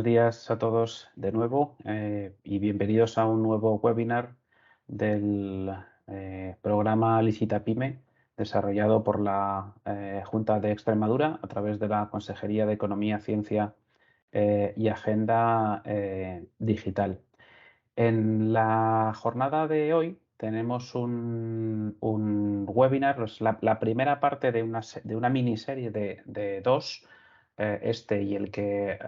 días a todos de nuevo y bienvenidos a un nuevo webinar del programa Licita Pyme desarrollado por la Junta de Extremadura a través de la Consejería de Economía, Ciencia y Agenda Digital. En la jornada de hoy tenemos un webinar, la primera parte de una miniserie de dos, este y el que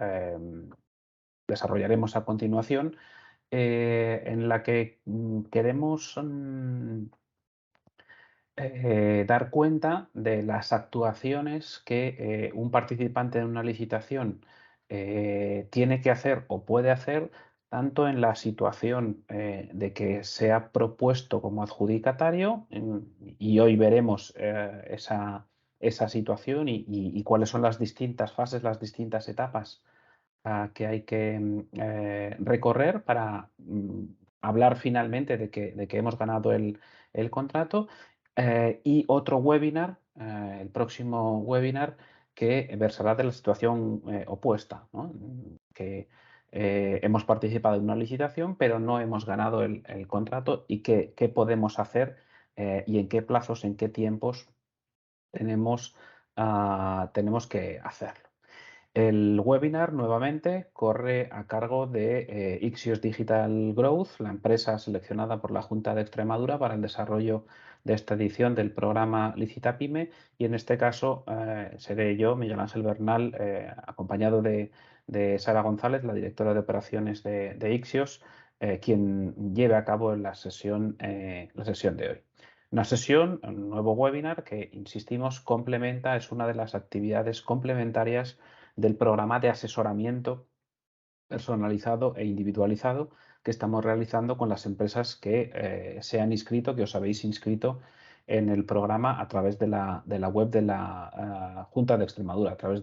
desarrollaremos a continuación, en la que queremos dar cuenta de las actuaciones que un participante en una licitación tiene que hacer o puede hacer tanto en la situación de que se ha propuesto como adjudicatario, y hoy veremos esa situación y cuáles son las distintas fases, las distintas etapas que hay que recorrer para hablar finalmente de que hemos ganado el contrato. Y otro webinar, el próximo webinar, que versará de la situación opuesta, ¿no? Que hemos participado en una licitación, pero no hemos ganado el contrato y qué podemos hacer y en qué plazos, en qué tiempos tenemos que hacerlo. El webinar nuevamente corre a cargo de Ixios Digital Growth, la empresa seleccionada por la Junta de Extremadura para el desarrollo de esta edición del programa Licita Pyme, y en este caso seré yo, Miguel Ángel Bernal, acompañado de Sara González, la directora de operaciones de Ixios, quien lleve a cabo la sesión de hoy. Una sesión, un nuevo webinar que, insistimos, complementa, es una de las actividades complementarias del programa de asesoramiento personalizado e individualizado que estamos realizando con las empresas que se han inscrito, que os habéis inscrito en el programa a través de la web de la Junta de Extremadura, a través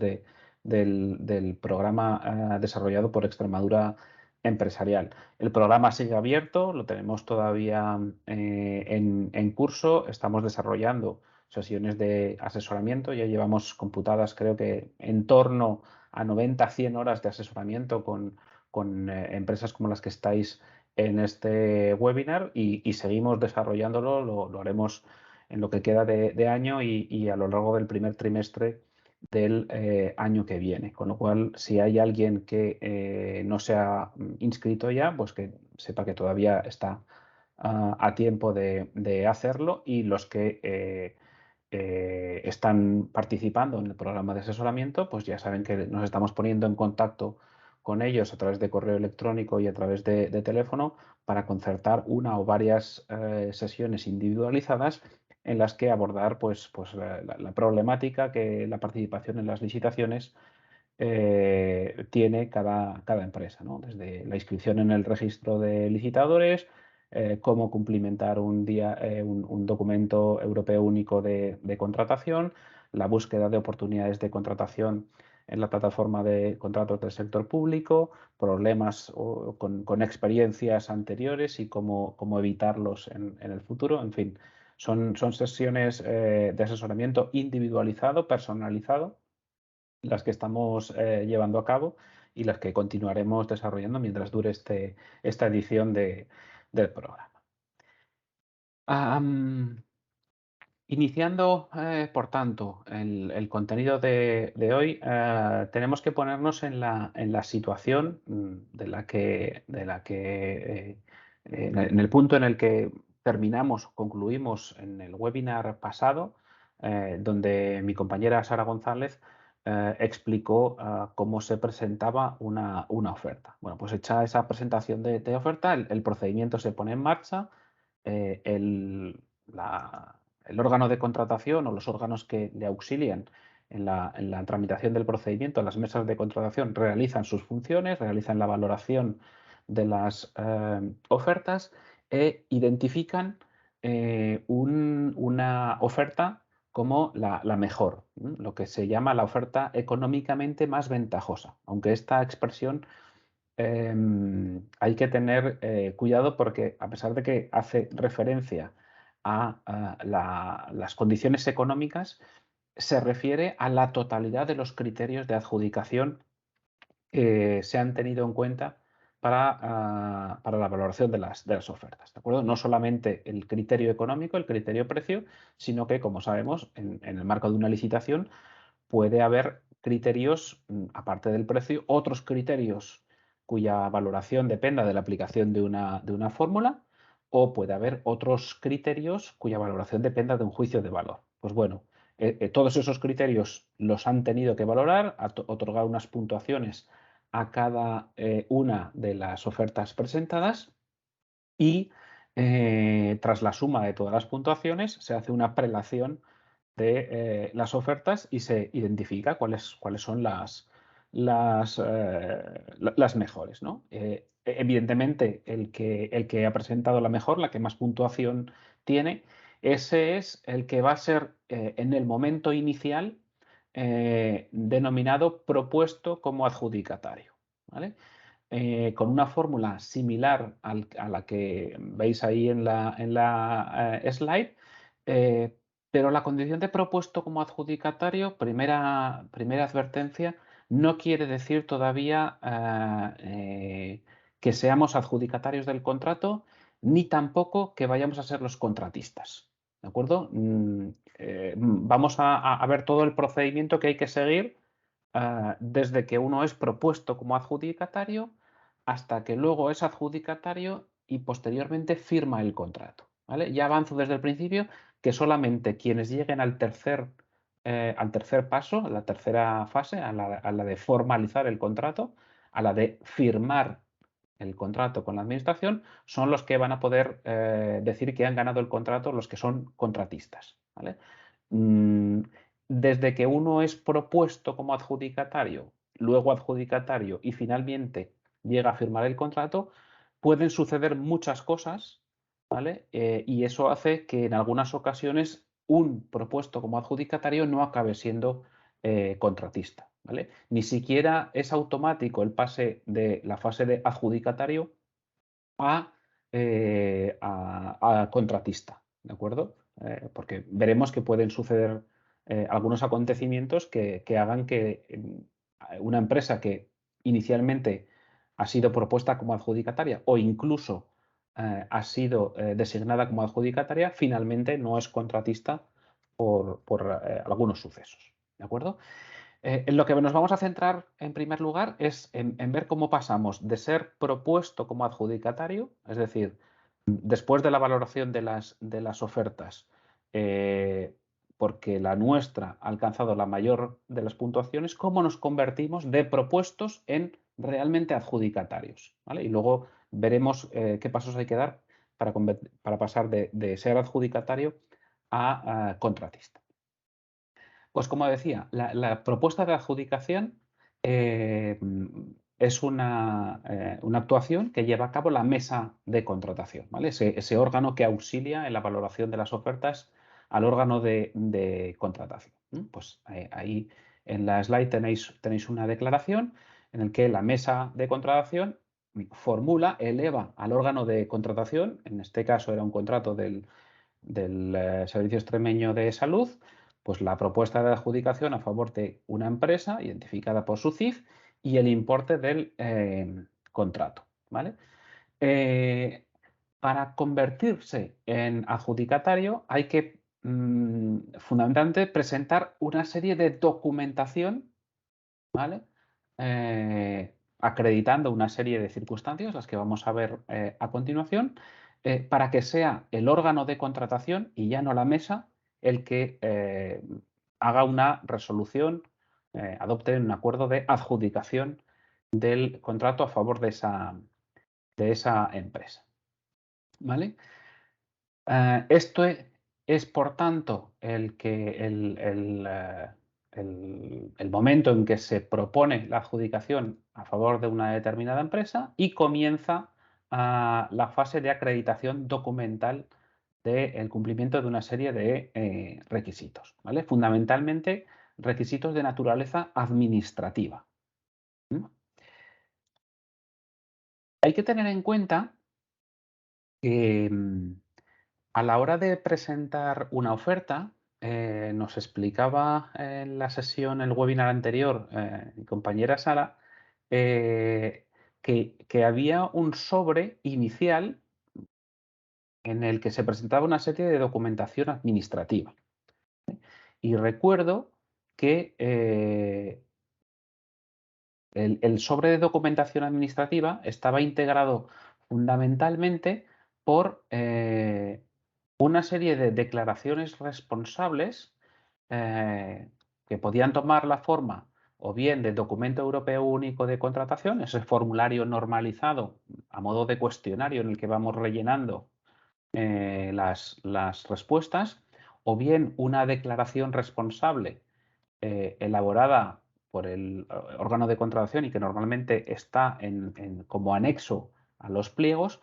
del programa desarrollado por Extremadura Empresarial. El programa sigue abierto, lo tenemos todavía en curso, estamos desarrollando sesiones de asesoramiento, ya llevamos computadas creo que en torno a 90-100 horas de asesoramiento con empresas como las que estáis en este webinar y seguimos desarrollándolo, lo haremos en lo que queda de año y a lo largo del primer trimestre del año que viene. Con lo cual, si hay alguien que no se ha inscrito ya, pues que sepa que todavía está a tiempo de hacerlo, y los que están participando en el programa de asesoramiento, pues ya saben que nos estamos poniendo en contacto con ellos a través de correo electrónico y a través de teléfono para concertar una o varias sesiones individualizadas en las que abordar la problemática que la participación en las licitaciones tiene cada empresa, ¿no? Desde la inscripción en el registro de licitadores, cómo cumplimentar un documento europeo único de contratación, la búsqueda de oportunidades de contratación en la plataforma de contratos del sector público, problemas con experiencias anteriores y cómo evitarlos en el futuro. En fin, son sesiones de asesoramiento individualizado, personalizado, las que estamos llevando a cabo y las que continuaremos desarrollando mientras dure esta edición del programa. Iniciando, por tanto, el contenido de hoy, tenemos que ponernos en la situación en el punto en el que concluimos en el webinar pasado, donde mi compañera Sara González explicó cómo se presentaba una oferta. Bueno, pues hecha esa presentación de oferta, el procedimiento se pone en marcha. El órgano de contratación o los órganos que le auxilian en la tramitación del procedimiento, las mesas de contratación, realizan sus funciones, realizan la valoración de las ofertas e identifican una oferta como la mejor, lo que se llama la oferta económicamente más ventajosa, aunque esta expresión hay que tener cuidado porque, a pesar de que hace referencia a las condiciones económicas, se refiere a la totalidad de los criterios de adjudicación se han tenido en cuenta para la valoración de las ofertas, ¿de acuerdo? No solamente el criterio económico, el criterio precio, sino que, como sabemos, en el marco de una licitación puede haber criterios, aparte del precio, otros criterios cuya valoración dependa de la aplicación de una fórmula, o puede haber otros criterios cuya valoración dependa de un juicio de valor. Pues bueno, todos esos criterios los han tenido que valorar, otorgar unas puntuaciones a cada una de las ofertas presentadas y tras la suma de todas las puntuaciones se hace una prelación de las ofertas y se identifica cuáles son las mejores, ¿no? Evidentemente, el que ha presentado la mejor, la que más puntuación tiene, ese es el que va a ser en el momento inicial denominado propuesto como adjudicatario, ¿vale? Con una fórmula similar a la que veis ahí en la slide, pero la condición de propuesto como adjudicatario, primera advertencia, no quiere decir todavía que seamos adjudicatarios del contrato, ni tampoco que vayamos a ser los contratistas. ¿De acuerdo? Vamos a ver todo el procedimiento que hay que seguir desde que uno es propuesto como adjudicatario hasta que luego es adjudicatario y posteriormente firma el contrato. ¿Vale? Ya avanzo desde el principio que solamente quienes lleguen al tercer paso, a la tercera fase, a la de formalizar el contrato, a la de firmar el contrato con la administración, son los que van a poder decir que han ganado el contrato, los que son contratistas. ¿Vale? Desde que uno es propuesto como adjudicatario, luego adjudicatario y finalmente llega a firmar el contrato, pueden suceder muchas cosas, ¿vale? Y eso hace que en algunas ocasiones un propuesto como adjudicatario no acabe siendo contratista, ¿vale? Ni siquiera es automático el pase de la fase de adjudicatario a contratista, ¿de acuerdo? Porque veremos que pueden suceder algunos acontecimientos que hagan que una empresa que inicialmente ha sido propuesta como adjudicataria o incluso ha sido designada como adjudicataria, finalmente no es contratista por algunos sucesos, ¿de acuerdo? En lo que nos vamos a centrar en primer lugar es en ver cómo pasamos de ser propuesto como adjudicatario, es decir, después de la valoración de las ofertas, porque la nuestra ha alcanzado la mayor de las puntuaciones, cómo nos convertimos de propuestos en realmente adjudicatarios, ¿vale? Y luego veremos qué pasos hay que dar para pasar de ser adjudicatario a contratista. Pues como decía, la propuesta de adjudicación es una actuación que lleva a cabo la mesa de contratación, ¿vale? Ese órgano que auxilia en la valoración de las ofertas al órgano de contratación. Pues ahí en la slide tenéis una declaración en la que la mesa de contratación formula, eleva al órgano de contratación, en este caso era un contrato del Servicio Extremeño de Salud, pues la propuesta de adjudicación a favor de una empresa identificada por su CIF y el importe del contrato, ¿vale? Para convertirse en adjudicatario hay que fundamentalmente presentar una serie de documentación, ¿vale? Acreditando una serie de circunstancias, las que vamos a ver a continuación, para que sea el órgano de contratación y ya no la mesa el que haga una resolución, adopte un acuerdo de adjudicación del contrato a favor de esa empresa. ¿Vale? Esto es, por tanto, el momento en que se propone la adjudicación a favor de una determinada empresa y comienza la fase de acreditación documental del cumplimiento de una serie de requisitos, ¿vale? Fundamentalmente, requisitos de naturaleza administrativa. ¿Mm? Hay que tener en cuenta que a la hora de presentar una oferta, nos explicaba en la sesión, el webinar anterior, mi compañera Sara, que había un sobre inicial en el que se presentaba una serie de documentación administrativa. Y recuerdo que el sobre de documentación administrativa estaba integrado fundamentalmente por una serie de declaraciones responsables que podían tomar la forma o bien de documento europeo único de contratación, ese formulario normalizado a modo de cuestionario en el que vamos rellenando las respuestas, o bien una declaración responsable elaborada por el órgano de contratación y que normalmente está como anexo a los pliegos,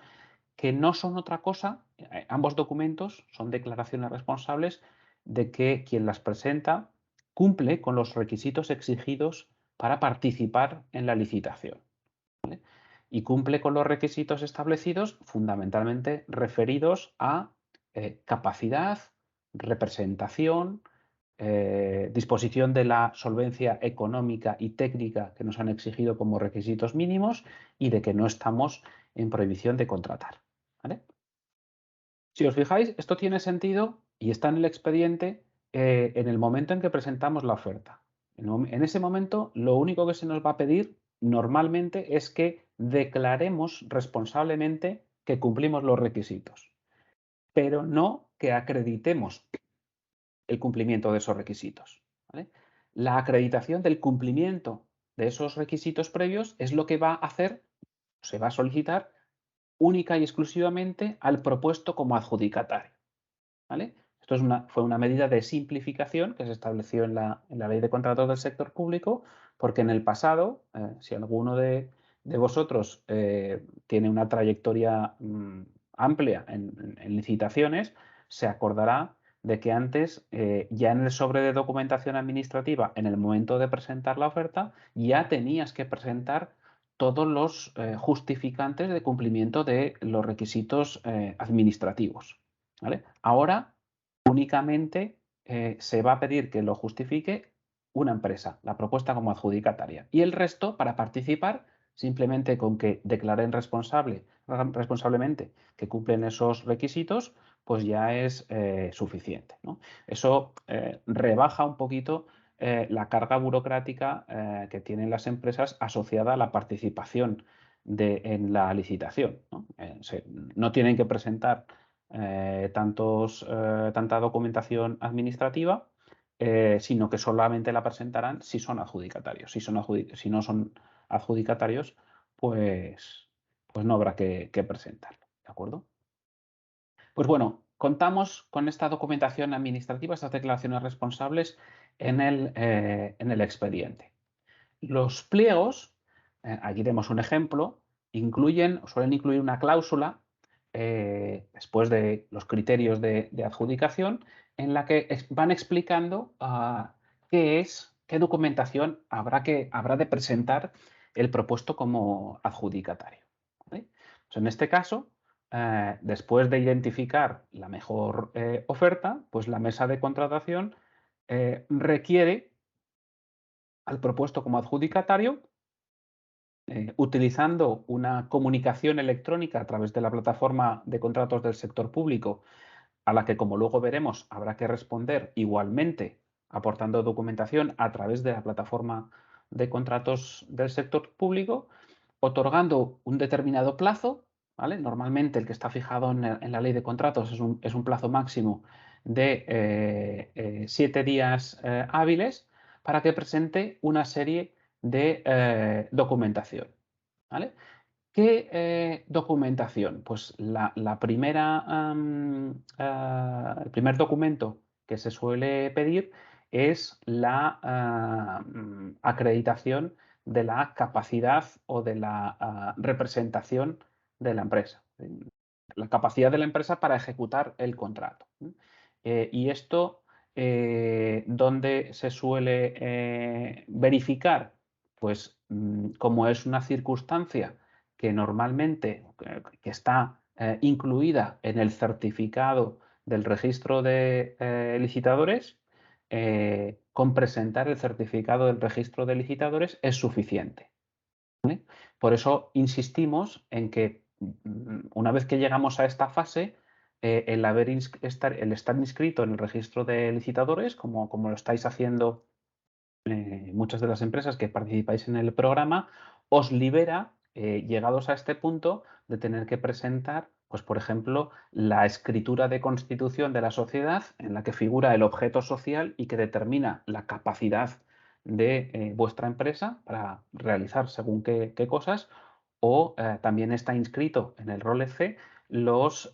que no son otra cosa, ambos documentos son declaraciones responsables de que quien las presenta cumple con los requisitos exigidos para participar en la licitación. ¿Vale? Y cumple con los requisitos establecidos fundamentalmente referidos a capacidad, representación, disposición de la solvencia económica y técnica que nos han exigido como requisitos mínimos y de que no estamos en prohibición de contratar. ¿Vale? Si os fijáis, esto tiene sentido y está en el expediente en el momento en que presentamos la oferta. En ese momento, lo único que se nos va a pedir normalmente es que declaremos responsablemente que cumplimos los requisitos, pero no que acreditemos el cumplimiento de esos requisitos. ¿Vale? La acreditación del cumplimiento de esos requisitos previos es lo que va a hacer, se va a solicitar única y exclusivamente al propuesto como adjudicatario. ¿Vale? Esto fue una medida de simplificación que se estableció en la Ley de Contratos del Sector Público, porque en el pasado, si alguno de vosotros tiene una trayectoria amplia en licitaciones, se acordará de que antes, ya en el sobre de documentación administrativa, en el momento de presentar la oferta, ya tenías que presentar todos los justificantes de cumplimiento de los requisitos administrativos. ¿Vale? Ahora únicamente se va a pedir que lo justifique una empresa, la propuesta como adjudicataria. Y el resto, para participar, simplemente con que declaren responsablemente que cumplen esos requisitos, pues ya es suficiente, ¿no? Eso rebaja un poquito la carga burocrática que tienen las empresas asociada a la participación en la licitación, ¿no? No tienen que presentar tanta documentación administrativa, sino que solamente la presentarán si son adjudicatarios. Si no son adjudicatarios, pues no habrá que presentarlo. ¿De acuerdo? Pues bueno, contamos con esta documentación administrativa, estas declaraciones responsables en el expediente. Los pliegos, aquí tenemos un ejemplo, suelen incluir una cláusula después de los criterios de adjudicación en la que van explicando qué documentación habrá de presentar el propuesto como adjudicatario. ¿Vale? Pues en este caso, después de identificar la mejor oferta, pues la mesa de contratación requiere al propuesto como adjudicatario utilizando una comunicación electrónica a través de la plataforma de contratos del sector público, a la que, como luego veremos, habrá que responder igualmente aportando documentación a través de la plataforma de contratos del sector público, otorgando un determinado plazo, ¿vale? Normalmente el que está fijado en la ley de contratos es un plazo máximo de 7 días hábiles para que presente una serie de documentación. ¿Vale? ¿Qué documentación? Pues el primer documento que se suele pedir es la acreditación de la capacidad o de la representación de la empresa. La capacidad de la empresa para ejecutar el contrato. Y esto, ¿dónde se suele verificar? Pues como es una circunstancia que normalmente que está incluida en el certificado del registro de licitadores, con presentar el certificado del registro de licitadores es suficiente. ¿vale? Por eso insistimos en que una vez que llegamos a esta fase, el estar inscrito en el registro de licitadores, como lo estáis haciendo muchas de las empresas que participáis en el programa, os libera, llegados a este punto, de tener que presentar, pues, por ejemplo, la escritura de constitución de la sociedad en la que figura el objeto social y que determina la capacidad de vuestra empresa para realizar según qué cosas, o también está inscrito en el rol F los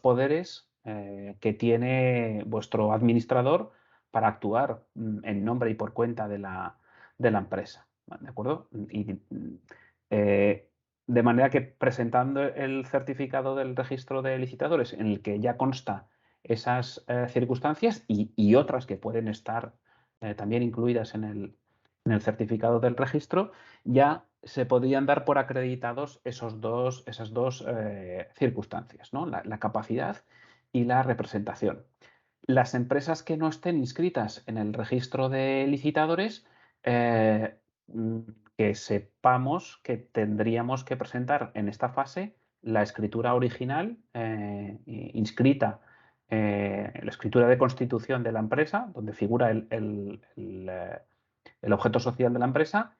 poderes que tiene vuestro administrador para actuar en nombre y por cuenta de la empresa. ¿De acuerdo? Eh, de manera que presentando el certificado del registro de licitadores en el que ya consta esas circunstancias y otras que pueden estar también incluidas en el certificado del registro, ya se podrían dar por acreditados esas dos circunstancias, ¿no? La capacidad y la representación. Las empresas que no estén inscritas en el registro de licitadores, eh, mm, que sepamos que tendríamos que presentar en esta fase la escritura original inscrita, la escritura de constitución de la empresa, donde figura el objeto social de la empresa,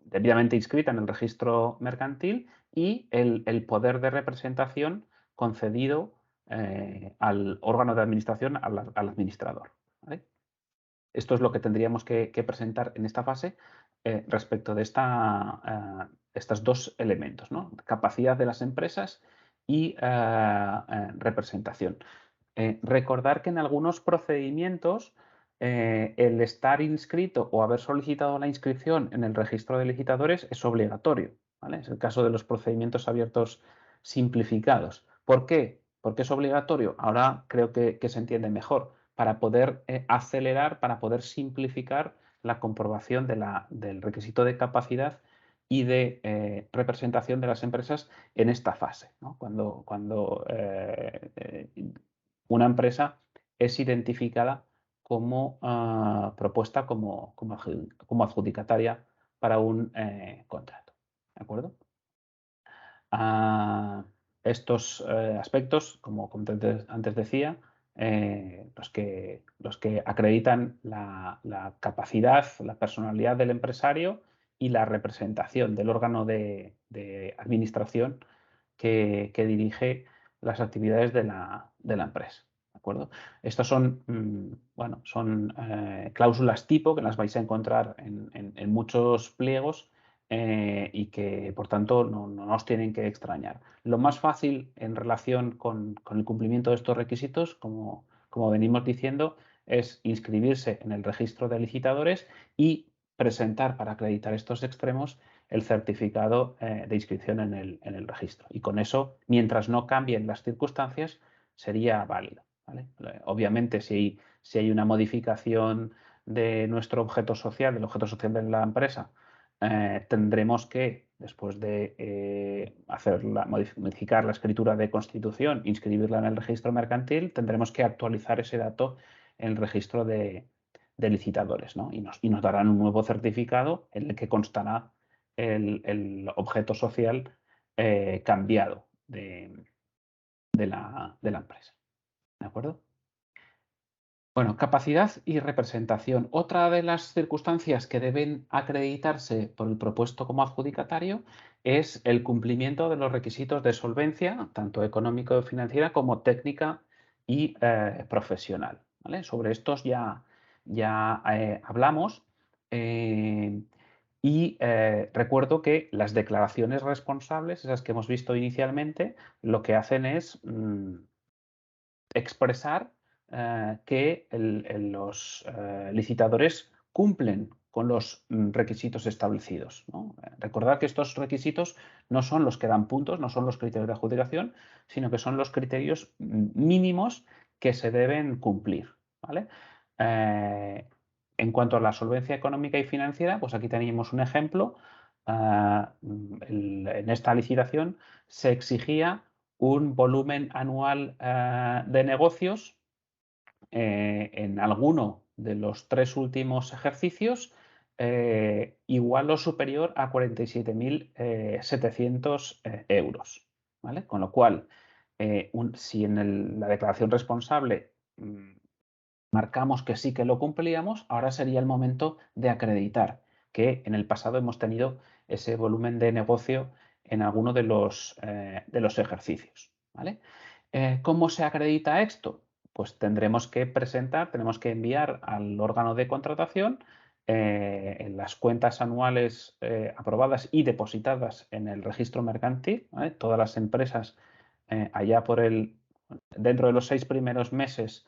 debidamente inscrita en el registro mercantil, y el poder de representación concedido al órgano de administración, al administrador. ¿Vale? Esto es lo que tendríamos que presentar en esta fase respecto de estos dos elementos, ¿no? Capacidad de las empresas y representación. Recordar que en algunos procedimientos el estar inscrito o haber solicitado la inscripción en el registro de licitadores es obligatorio, ¿vale? Es el caso de los procedimientos abiertos simplificados. ¿Por qué? Porque es obligatorio. Ahora creo que se entiende mejor, para poder acelerar, para poder simplificar la comprobación del requisito de capacidad y de representación de las empresas en esta fase, ¿no? Cuando una empresa es identificada como propuesta como adjudicataria para un contrato. ¿De acuerdo? A estos aspectos, como antes decía, los que acreditan la capacidad, la personalidad del empresario y la representación del órgano de administración que dirige las actividades de la empresa. ¿De acuerdo? Estas son, bueno, son cláusulas tipo que las vais a encontrar en muchos pliegos y que, por tanto, no nos tienen que extrañar. Lo más fácil en relación con el cumplimiento de estos requisitos, como venimos diciendo, es inscribirse en el registro de licitadores y presentar para acreditar estos extremos el certificado de inscripción en el registro. Y con eso, mientras no cambien las circunstancias, sería válido, ¿vale? Obviamente, si hay una modificación de nuestro objeto social, del objeto social de la empresa, tendremos que, después de modificar la escritura de constitución, inscribirla en el registro mercantil, tendremos que actualizar ese dato en el registro de licitadores, ¿no? Y nos darán un nuevo certificado en el que constará el objeto social cambiado de la empresa. ¿De acuerdo? Bueno, capacidad y representación. Otra de las circunstancias que deben acreditarse por el propuesto como adjudicatario es el cumplimiento de los requisitos de solvencia, tanto económico y financiera como técnica y profesional, ¿vale? Sobre estos ya hablamos. Recuerdo que las declaraciones responsables, esas que hemos visto inicialmente, lo que hacen es expresar que los licitadores cumplen con los requisitos establecidos, ¿no? Recordad que estos requisitos no son los que dan puntos, no son los criterios de adjudicación, sino que son los criterios mínimos que se deben cumplir, ¿vale? En cuanto a la solvencia económica y financiera, pues aquí teníamos un ejemplo. En esta licitación se exigía un volumen anual de negocios en alguno de los 3 últimos ejercicios igual o superior a 47.700 euros. ¿Vale? Con lo cual, si en la declaración responsable marcamos que sí que lo cumplíamos, ahora sería el momento de acreditar que en el pasado hemos tenido ese volumen de negocio en alguno de los ejercicios. ¿Vale? ¿Cómo se acredita esto? Pues tenemos que enviar al órgano de contratación en las cuentas anuales aprobadas y depositadas en el registro mercantil. ¿Vale? Todas las empresas allá dentro de los 6 primeros meses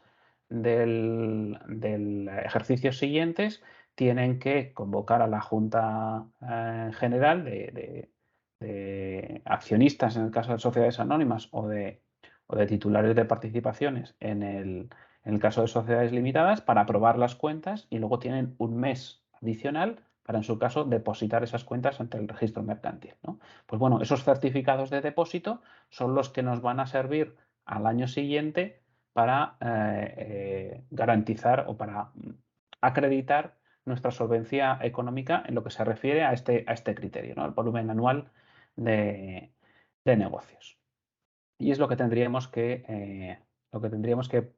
del ejercicio siguientes tienen que convocar a la Junta General de accionistas, en el caso de sociedades anónimas, o de titulares de participaciones en el caso de sociedades limitadas, para aprobar las cuentas, y luego tienen un mes adicional para, en su caso, depositar esas cuentas ante el registro mercantil, ¿no? Pues bueno, esos certificados de depósito son los que nos van a servir al año siguiente para garantizar o para acreditar nuestra solvencia económica en lo que se refiere a este criterio, ¿no? El volumen anual de negocios. Y es lo que tendríamos que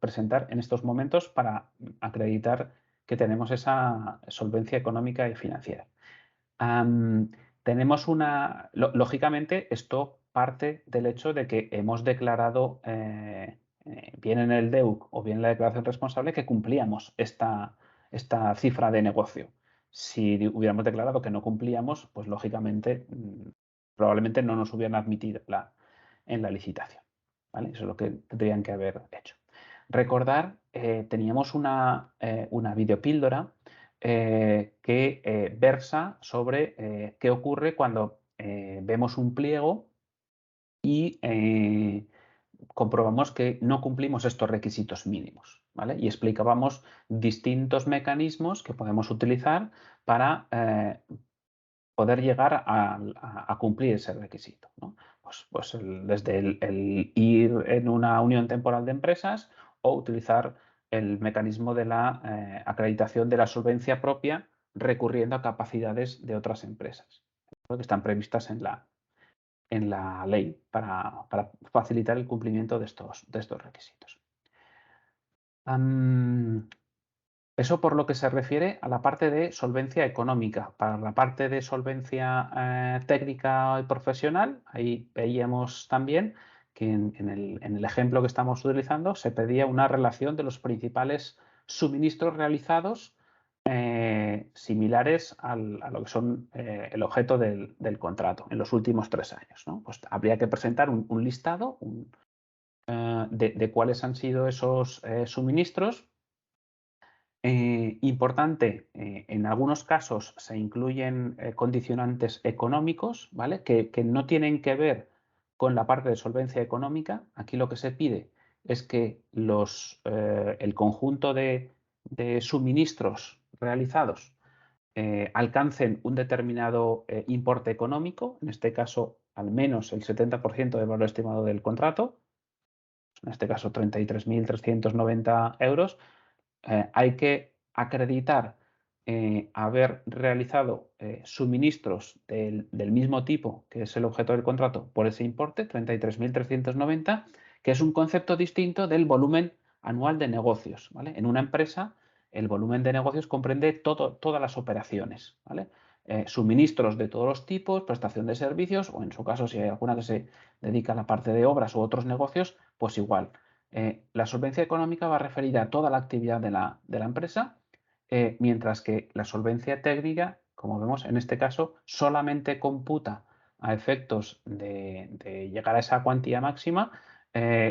presentar en estos momentos para acreditar que tenemos esa solvencia económica y financiera. Tenemos lógicamente, esto parte del hecho de que hemos declarado, bien en el DEUC o bien en la declaración responsable, que cumplíamos esta cifra de negocio. Si hubiéramos declarado que no cumplíamos, pues lógicamente probablemente no nos hubieran admitido en la licitación. ¿Vale? Eso es lo que tendrían que haber hecho. Recordar, teníamos una videopíldora que versa sobre qué ocurre cuando vemos un pliego y comprobamos que no cumplimos estos requisitos mínimos, ¿vale? Y explicábamos distintos mecanismos que podemos utilizar para poder llegar a cumplir ese requisito, ¿no? Pues desde el ir en una unión temporal de empresas, o utilizar el mecanismo de la acreditación de la solvencia propia recurriendo a capacidades de otras empresas, ¿no?, que están previstas en la ley para facilitar el cumplimiento de estos requisitos. Eso por lo que se refiere a la parte de solvencia económica. Para la parte de solvencia técnica y profesional, ahí veíamos también que en el ejemplo que estamos utilizando se pedía una relación de los principales suministros realizados similares a lo que son el objeto del contrato en los últimos 3 años, ¿no? Pues habría que presentar un listado de cuáles han sido esos suministros. Importante, en algunos casos se incluyen condicionantes económicos, ¿vale? Que no tienen que ver con la parte de solvencia económica. Aquí lo que se pide es que el conjunto de suministros realizados alcancen un determinado importe económico, en este caso al menos el 70% del valor estimado del contrato, en este caso 33.390 euros. Hay que acreditar haber realizado suministros del mismo tipo que es el objeto del contrato por ese importe, 33.390, que es un concepto distinto del volumen anual de negocios, ¿vale? En una empresa, el volumen de negocios comprende todas las operaciones, ¿vale? Suministros de todos los tipos, prestación de servicios, o en su caso, si hay alguna que se dedica a la parte de obras u otros negocios, pues igual. La solvencia económica va referida a toda la actividad de la empresa, mientras que la solvencia técnica, como vemos en este caso, solamente computa a efectos de llegar a esa cuantía máxima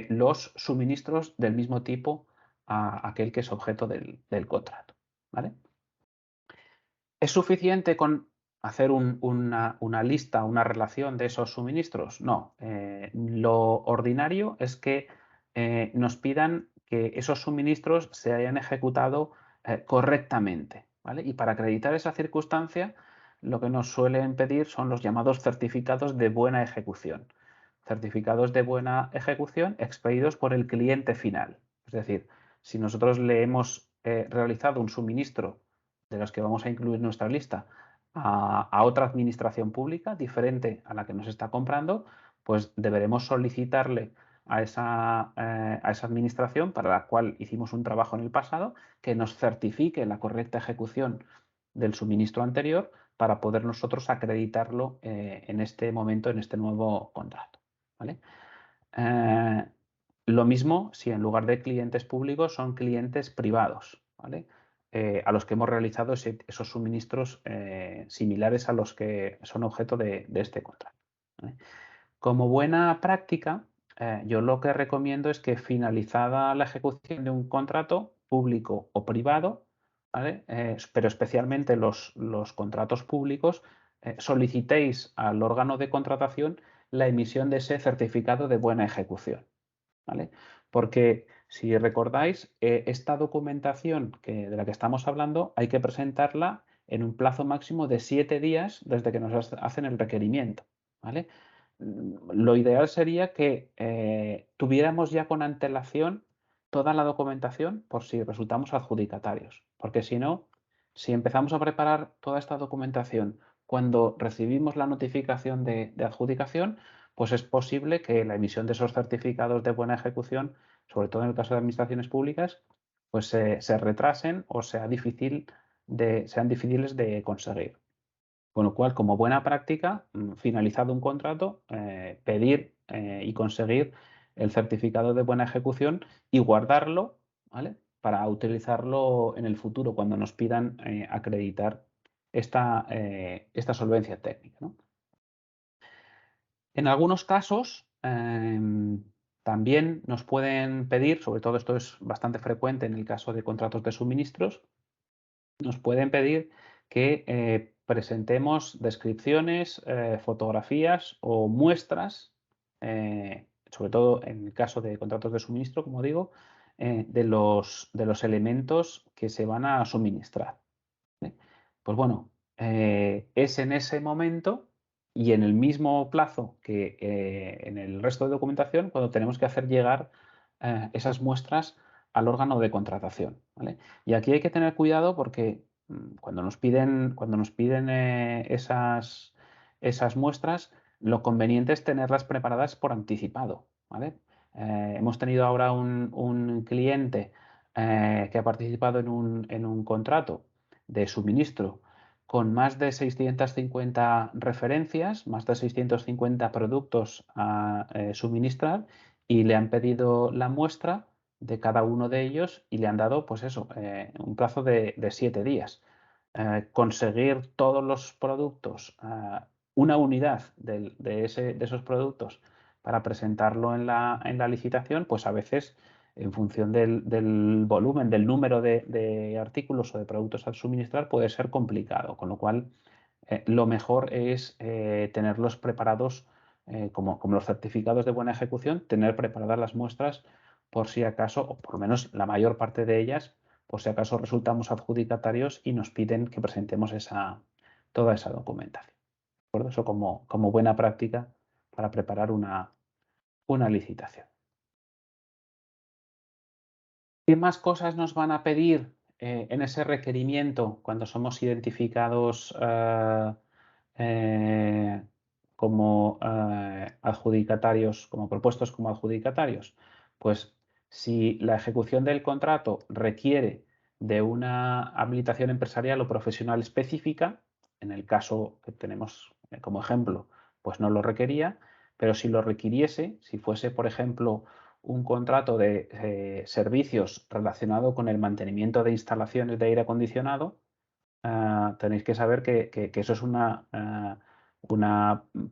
los suministros del mismo tipo a aquel que es objeto del contrato, ¿vale? ¿Es suficiente con hacer una lista, una relación de esos suministros? No. Lo ordinario es que nos pidan que esos suministros se hayan ejecutado correctamente, ¿vale? Y para acreditar esa circunstancia, lo que nos suelen pedir son los llamados certificados de buena ejecución. Certificados de buena ejecución expedidos por el cliente final. Es decir, si nosotros le hemos realizado un suministro de los que vamos a incluir en nuestra lista a otra administración pública diferente a la que nos está comprando, pues deberemos solicitarle a esa administración para la cual hicimos un trabajo en el pasado que nos certifique la correcta ejecución del suministro anterior para poder nosotros acreditarlo en este momento, en este nuevo contrato. ¿Vale? Lo mismo si en lugar de clientes públicos son clientes privados, ¿vale? A los que hemos realizado esos suministros similares a los que son objeto de este contrato. ¿Vale? Como buena práctica, yo lo que recomiendo es que finalizada la ejecución de un contrato público o privado, ¿vale? Pero especialmente los contratos públicos, solicitéis al órgano de contratación la emisión de ese certificado de buena ejecución. ¿Vale? Porque si recordáis, esta documentación de la que estamos hablando hay que presentarla en un plazo máximo de 7 días desde que nos hacen el requerimiento. ¿Vale? Lo ideal sería que tuviéramos ya con antelación toda la documentación por si resultamos adjudicatarios, porque si no, si empezamos a preparar toda esta documentación cuando recibimos la notificación de adjudicación, pues es posible que la emisión de esos certificados de buena ejecución, sobre todo en el caso de administraciones públicas, pues se retrasen o sean difíciles de conseguir. Con lo cual, como buena práctica, finalizado un contrato, pedir y conseguir el certificado de buena ejecución y guardarlo, ¿vale? Para utilizarlo en el futuro cuando nos pidan acreditar esta solvencia técnica, ¿no? En algunos casos también nos pueden pedir, sobre todo esto es bastante frecuente en el caso de contratos de suministros, nos pueden pedir que presentemos descripciones, fotografías o muestras, sobre todo en el caso de contratos de suministro, como digo, de los elementos que se van a suministrar. ¿Vale? Pues bueno, es en ese momento y en el mismo plazo que en el resto de documentación cuando tenemos que hacer llegar esas muestras al órgano de contratación. ¿Vale? Y aquí hay que tener cuidado porque cuando nos piden esas muestras, lo conveniente es tenerlas preparadas por anticipado. ¿Vale? Hemos tenido ahora un cliente que ha participado en un contrato de suministro con más de 650 referencias, más de 650 productos a suministrar y le han pedido la muestra de cada uno de ellos y le han dado, pues eso, un plazo de 7 días. Conseguir todos los productos, una unidad de esos productos para presentarlo en la licitación, pues a veces en función del volumen, del número de artículos o de productos a suministrar, puede ser complicado, con lo cual lo mejor es tenerlos preparados como los certificados de buena ejecución, tener preparadas las muestras por si acaso, o por lo menos la mayor parte de ellas, por si acaso resultamos adjudicatarios y nos piden que presentemos toda esa documentación. ¿De acuerdo? Eso como buena práctica para preparar una licitación. ¿Qué más cosas nos van a pedir en ese requerimiento cuando somos identificados como adjudicatarios, como propuestos como adjudicatarios? Pues si la ejecución del contrato requiere de una habilitación empresarial o profesional específica, en el caso que tenemos como ejemplo, pues no lo requería, pero si lo requiriese, si fuese, por ejemplo, un contrato de servicios relacionado con el mantenimiento de instalaciones de aire acondicionado, tenéis que saber que eso es una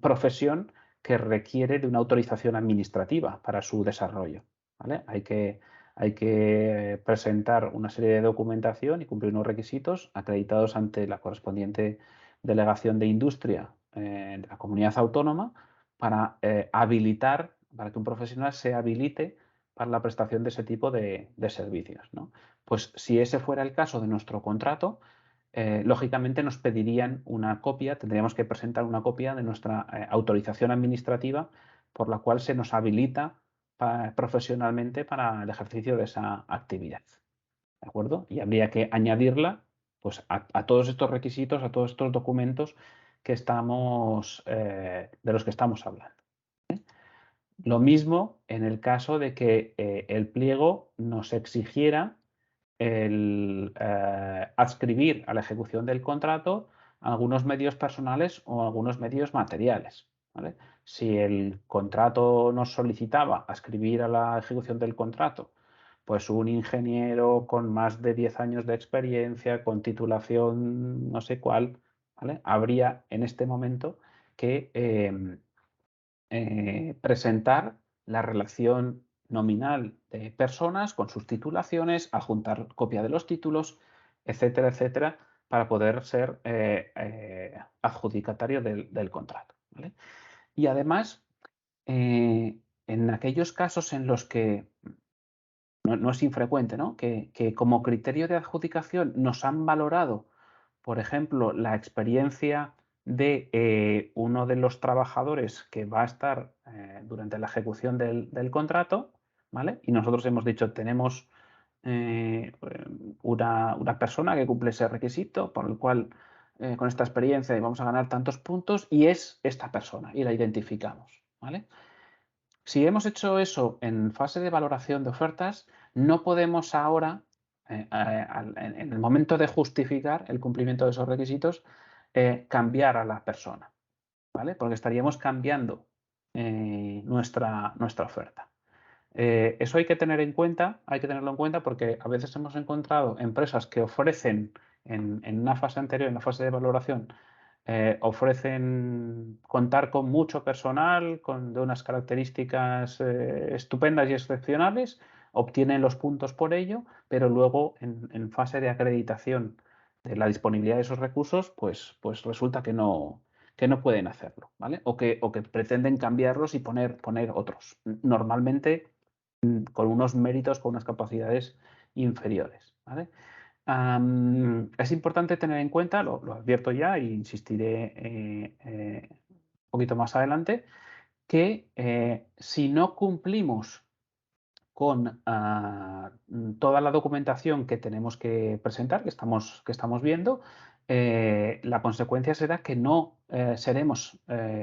profesión que requiere de una autorización administrativa para su desarrollo. ¿Vale? Hay que presentar una serie de documentación y cumplir unos requisitos acreditados ante la correspondiente delegación de industria de la comunidad autónoma para habilitar, para que un profesional se habilite para la prestación de ese tipo de servicios, ¿no? Pues si ese fuera el caso de nuestro contrato, lógicamente nos pedirían una copia, tendríamos que presentar una copia de nuestra autorización administrativa por la cual se nos habilita profesionalmente para el ejercicio de esa actividad. ¿De acuerdo? Y habría que añadirla pues a todos estos requisitos, a todos estos documentos que de los que estamos hablando. Lo mismo en el caso de que el pliego nos exigiera el adscribir a la ejecución del contrato algunos medios personales o algunos medios materiales. ¿Vale? Si el contrato nos solicitaba adscribir a la ejecución del contrato pues un ingeniero con más de 10 años de experiencia, con titulación no sé cuál, ¿vale? Habría en este momento que presentar la relación nominal de personas con sus titulaciones, adjuntar copia de los títulos, etcétera, etcétera, para poder ser adjudicatario del contrato. ¿Vale? Y además, en aquellos casos en los que no es infrecuente, ¿no? Que como criterio de adjudicación nos han valorado, por ejemplo, la experiencia de uno de los trabajadores que va a estar durante la ejecución del contrato, ¿vale? Y nosotros hemos dicho, tenemos una persona que cumple ese requisito, por el cual con esta experiencia vamos a ganar tantos puntos y es esta persona y la identificamos, ¿vale? Si hemos hecho eso en fase de valoración de ofertas, no podemos ahora, en el momento de justificar el cumplimiento de esos requisitos, cambiar a la persona, ¿vale? Porque estaríamos cambiando nuestra oferta. Eso hay que tener en cuenta, hay que tenerlo en cuenta porque a veces hemos encontrado empresas que ofrecen en una fase anterior, en la fase de valoración, ofrecen contar con mucho personal, de unas características estupendas y excepcionales, obtienen los puntos por ello, pero luego en fase de acreditación de la disponibilidad de esos recursos, pues resulta que no pueden hacerlo, ¿vale? O que pretenden cambiarlos y poner otros. Normalmente con unos méritos, con unas capacidades inferiores, ¿vale? Es importante tener en cuenta, lo advierto ya e insistiré un poquito más adelante, que si no cumplimos con toda la documentación que tenemos que presentar, que estamos viendo, la consecuencia será que no seremos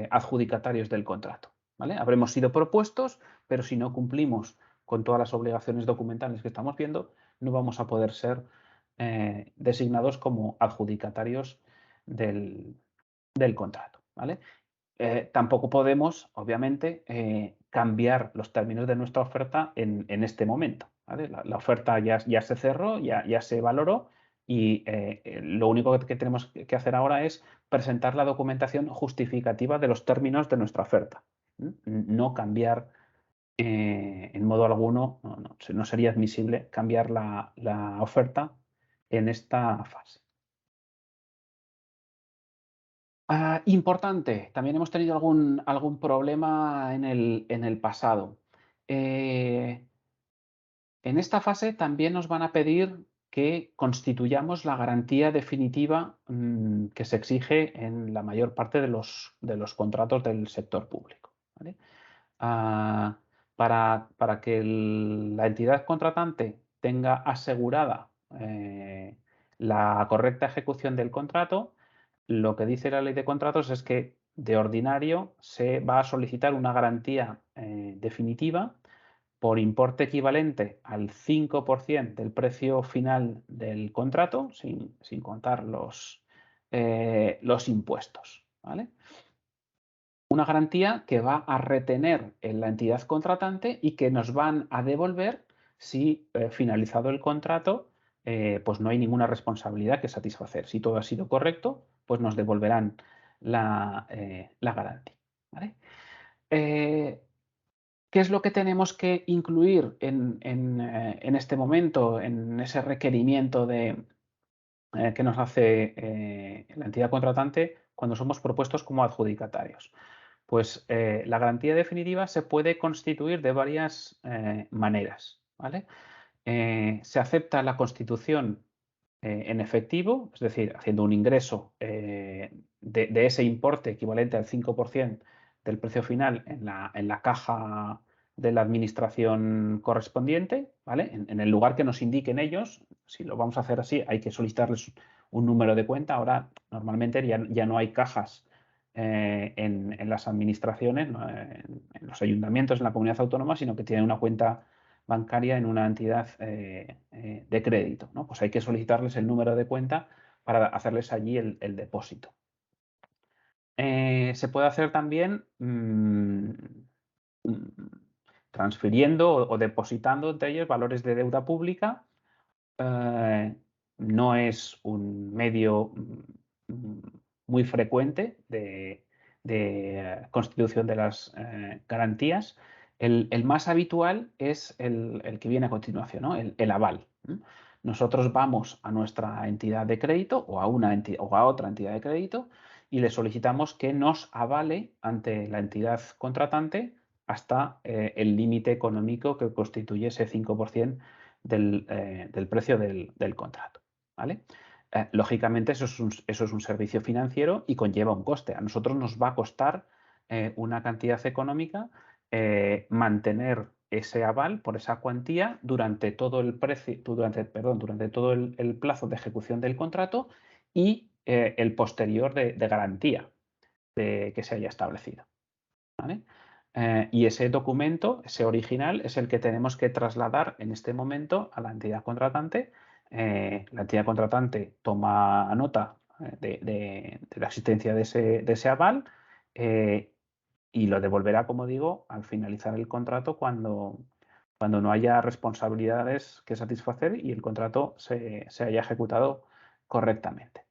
adjudicatarios del contrato. ¿Vale? Habremos sido propuestos, pero si no cumplimos con todas las obligaciones documentales que estamos viendo, no vamos a poder ser designados como adjudicatarios del contrato. ¿Vale? Tampoco podemos, obviamente, cambiar los términos de nuestra oferta en este momento. ¿Vale? La oferta ya se cerró, ya se valoró y lo único que tenemos que hacer ahora es presentar la documentación justificativa de los términos de nuestra oferta. No cambiar en modo alguno, no sería admisible cambiar la oferta en esta fase. Importante, también hemos tenido algún problema en el pasado. En esta fase también nos van a pedir que constituyamos la garantía definitiva que se exige en la mayor parte de los contratos del sector público. ¿Vale? Para que la entidad contratante tenga asegurada la correcta ejecución del contrato, lo que dice la ley de contratos es que de ordinario se va a solicitar una garantía definitiva por importe equivalente al 5% del precio final del contrato, sin contar los impuestos. ¿Vale? Una garantía que va a retener en la entidad contratante y que nos van a devolver si finalizado el contrato pues no hay ninguna responsabilidad que satisfacer. Si todo ha sido correcto, pues nos devolverán la garantía. ¿Vale? ¿Qué es lo que tenemos que incluir en este momento, en ese requerimiento que nos hace la entidad contratante cuando somos propuestos como adjudicatarios? Pues la garantía definitiva se puede constituir de varias maneras. ¿Vale? Se acepta la constitución en efectivo, es decir, haciendo un ingreso de ese importe equivalente al 5% del precio final en la caja de la administración correspondiente, ¿vale? En el lugar que nos indiquen ellos. Si lo vamos a hacer así, hay que solicitarles un número de cuenta. Ahora normalmente ya no hay cajas en las administraciones, ¿no? En los ayuntamientos, en la comunidad autónoma, sino que tienen una cuenta bancaria en una entidad de crédito, ¿no? Pues hay que solicitarles el número de cuenta para hacerles allí el depósito. Se puede hacer también transfiriendo o depositando entre ellos valores de deuda pública. No es un medio muy frecuente de constitución de las garantías. El más habitual es el que viene a continuación, ¿no? El aval. Nosotros vamos a nuestra entidad de crédito o a otra entidad de crédito y le solicitamos que nos avale ante la entidad contratante hasta el límite económico que constituye ese 5% del precio del contrato. ¿Vale? Lógicamente eso es un servicio financiero y conlleva un coste. A nosotros nos va a costar una cantidad económica mantener ese aval por esa cuantía durante todo el plazo de ejecución del contrato y el posterior de garantía que se haya establecido. ¿Vale? Y ese documento, ese original, es el que tenemos que trasladar en este momento a la entidad contratante. La entidad contratante toma nota de la existencia de ese aval y lo devolverá, como digo, al finalizar el contrato cuando no haya responsabilidades que satisfacer y el contrato se haya ejecutado correctamente.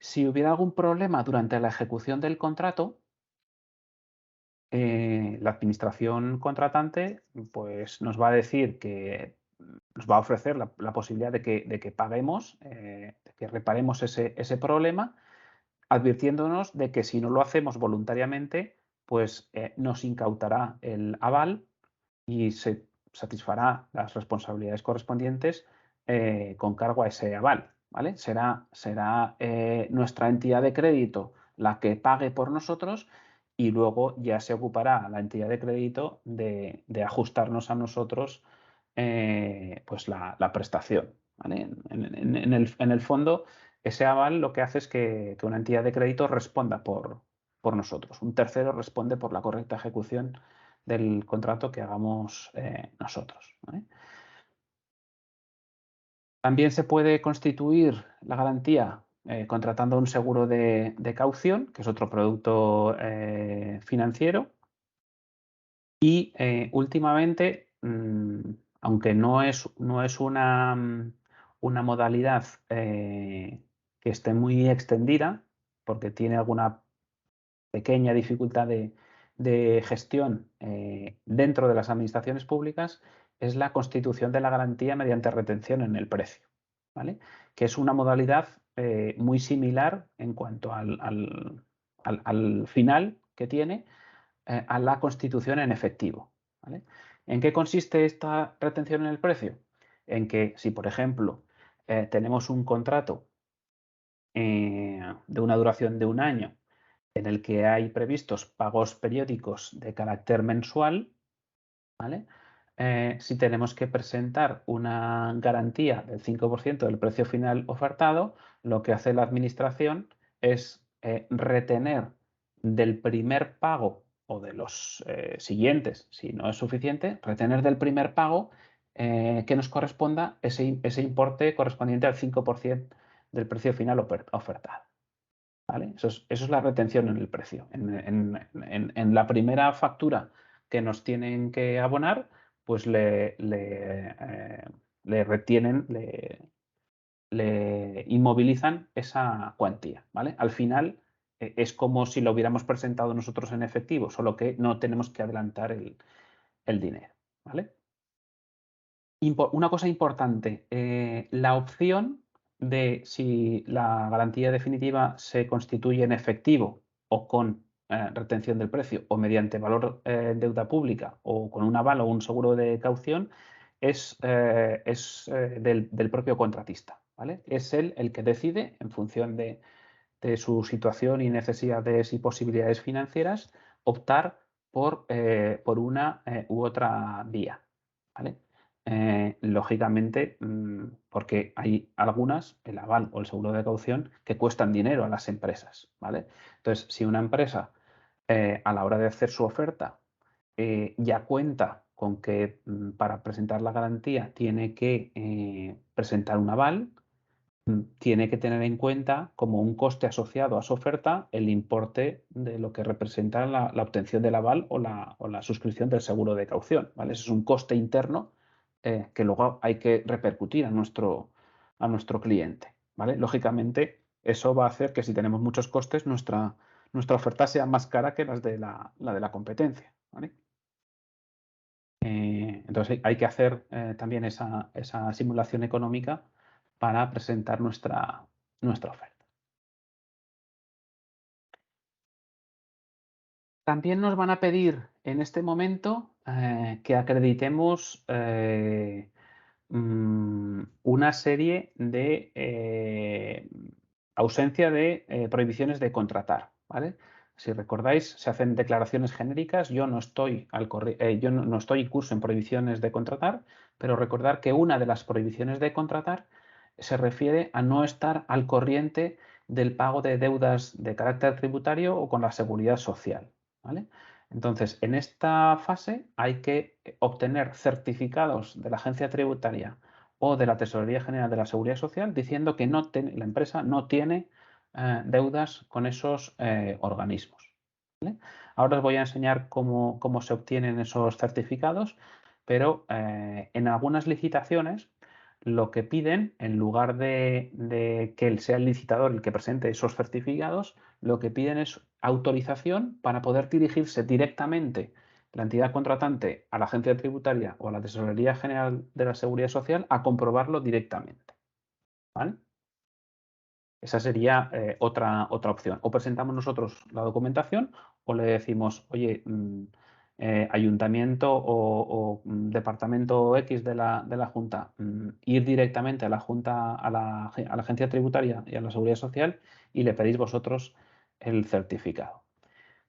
Si hubiera algún problema durante la ejecución del contrato, la administración contratante pues, nos va a decir que nos va a ofrecer la posibilidad de que paguemos, de que reparemos ese problema, advirtiéndonos de que si no lo hacemos voluntariamente, pues nos incautará el aval y se satisfará las responsabilidades correspondientes con cargo a ese aval. ¿Vale? Será nuestra entidad de crédito la que pague por nosotros y luego ya se ocupará la entidad de crédito de ajustarnos a nosotros pues la prestación. ¿Vale? En el fondo, ese aval lo que hace es que una entidad de crédito responda por nosotros. Un tercero responde por la correcta ejecución del contrato que hagamos nosotros. ¿Vale? También se puede constituir la garantía contratando un seguro de caución, que es otro producto financiero. Y últimamente, aunque no es una modalidad que esté muy extendida, porque tiene alguna pequeña dificultad de gestión dentro de las administraciones públicas, es la constitución de la garantía mediante retención en el precio, ¿vale? Que es una modalidad muy similar en cuanto al final que tiene a la constitución en efectivo, ¿vale? ¿En qué consiste esta retención en el precio? En que si, por ejemplo, tenemos un contrato de una duración de un año en el que hay previstos pagos periódicos de carácter mensual, ¿vale? Si tenemos que presentar una garantía del 5% del precio final ofertado, lo que hace la administración es retener del primer pago o de los siguientes, si no es suficiente, retener del primer pago que nos corresponda ese importe correspondiente al 5% del precio final ofertado. ¿Vale? Eso es la retención en el precio. En la primera factura que nos tienen que abonar, pues le retienen, le inmovilizan esa cuantía. ¿Vale? Al final es como si lo hubiéramos presentado nosotros en efectivo, solo que no tenemos que adelantar el dinero. ¿Vale? Una cosa importante, la opción de si la garantía definitiva se constituye en efectivo o con retención del precio o mediante valor deuda pública o con un aval o un seguro de caución es del propio contratista. ¿Vale? Es él el que decide en función de su situación y necesidades y posibilidades financieras optar por una u otra vía. ¿Vale? lógicamente, porque hay algunas, el aval o el seguro de caución, que cuestan dinero a las empresas, ¿vale? Entonces, si una empresa a la hora de hacer su oferta ya cuenta con que para presentar la garantía tiene que presentar un aval, tiene que tener en cuenta como un coste asociado a su oferta el importe de lo que representa la obtención del aval o la suscripción del seguro de caución, ¿vale? Ese es un coste interno que luego hay que repercutir a nuestro cliente, ¿vale? Lógicamente, eso va a hacer que si tenemos muchos costes, nuestra oferta sea más cara que la de la competencia, ¿vale? Entonces hay que hacer también esa simulación económica para presentar nuestra oferta. También nos van a pedir en este momento que acreditemos una serie de ausencia de prohibiciones de contratar, ¿vale? Si recordáis, se hacen declaraciones genéricas. Yo no estoy, yo no estoy incurso en prohibiciones de contratar, pero recordar que una de las prohibiciones de contratar se refiere a no estar al corriente del pago de deudas de carácter tributario o con la seguridad social, ¿vale? Entonces, en esta fase hay que obtener certificados de la agencia tributaria o de la Tesorería General de la Seguridad Social diciendo que la empresa no tiene deudas con esos organismos, ¿vale? Ahora os voy a enseñar cómo se obtienen esos certificados, pero en algunas licitaciones lo que piden, en lugar de que sea el licitador el que presente esos certificados, lo que piden es autorización para poder dirigirse directamente la entidad contratante a la agencia tributaria o a la Tesorería General de la Seguridad Social a comprobarlo directamente, ¿vale? Esa sería otra opción. O presentamos nosotros la documentación o le decimos, oye, ayuntamiento o departamento X de la Junta, ir directamente a la Junta, a la agencia tributaria y a la Seguridad Social y le pedís vosotros el certificado.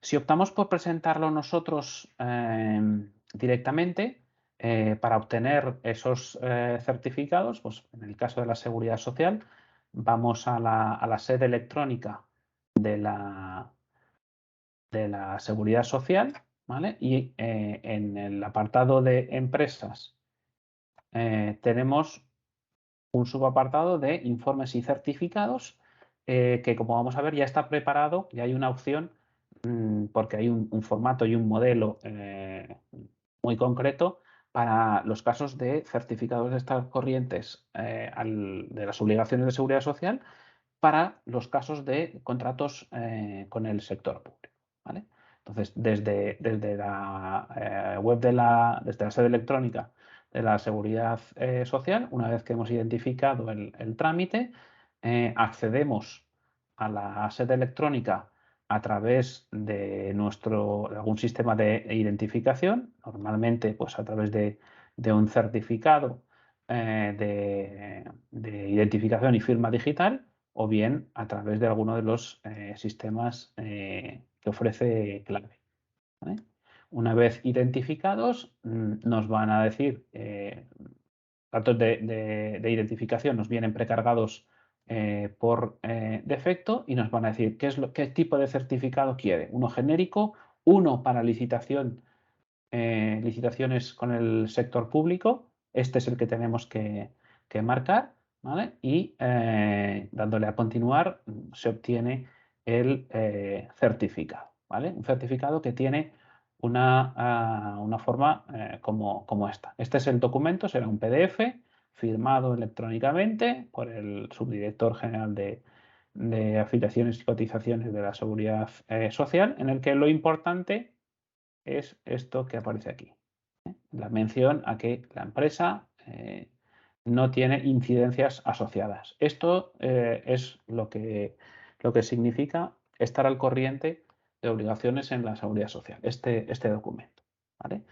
Si optamos por presentarlo nosotros directamente para obtener esos certificados, pues en el caso de la Seguridad Social, vamos a la sede electrónica de la Seguridad Social, ¿vale? Y en el apartado de empresas tenemos un subapartado de informes y certificados que, como vamos a ver, ya está preparado y hay una opción porque hay un formato y un modelo muy concreto para los casos de certificados de estados corrientes de las obligaciones de seguridad social para los casos de contratos con el sector público, ¿vale? Entonces, desde la web desde la sede electrónica de la Seguridad Social, una vez que hemos identificado el trámite, accedemos a la sede electrónica a través de de algún sistema de identificación, normalmente pues a través de un certificado de identificación y firma digital, o bien a través de alguno de los sistemas que ofrece Clave, ¿vale? Una vez identificados, nos van a decir datos de identificación, nos vienen precargados por defecto y nos van a decir qué tipo de certificado quiere. Uno genérico, uno para licitaciones con el sector público. Este es el que tenemos que marcar, ¿vale? Y dándole a continuar se obtiene el certificado, ¿vale? Un certificado que tiene una forma como esta. Este es el documento, será un PDF firmado electrónicamente por el subdirector general de afiliaciones y cotizaciones de la Seguridad Social, en el que lo importante es esto que aparece aquí. La mención a que la empresa no tiene incidencias asociadas. Esto es lo que significa estar al corriente de obligaciones en la seguridad social, este documento, ¿vale?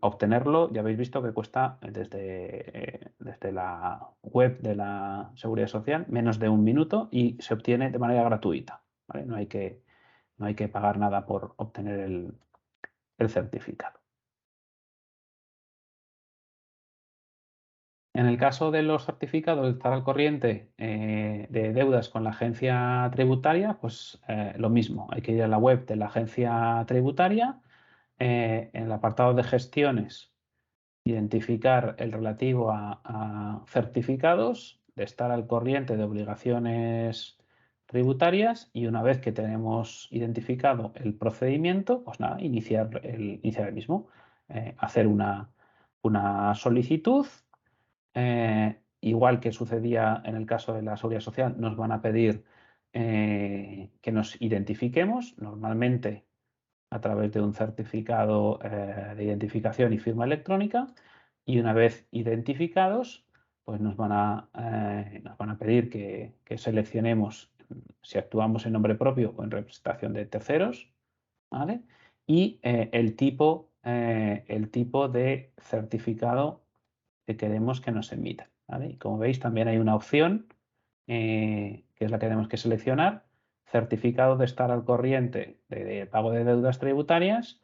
Obtenerlo, ya habéis visto que cuesta desde la web de la Seguridad Social menos de un minuto y se obtiene de manera gratuita, ¿vale? No hay que pagar nada por obtener el certificado. En el caso de los certificados de estar al corriente de deudas con la agencia tributaria, pues lo mismo, hay que ir a la web de la agencia tributaria, en el apartado de gestiones, identificar el relativo a certificados, de estar al corriente de obligaciones tributarias y una vez que tenemos identificado el procedimiento, pues nada, iniciar el mismo, hacer una solicitud. Igual que sucedía en el caso de la seguridad social, nos van a pedir que nos identifiquemos, normalmente a través de un certificado de identificación y firma electrónica, y una vez identificados, pues nos van a pedir que seleccionemos si actuamos en nombre propio o en representación de terceros, ¿vale? Y el tipo de certificado que queremos que nos emita, ¿vale? Y como veis, también hay una opción que es la que tenemos que seleccionar, certificado de estar al corriente de pago de deudas tributarias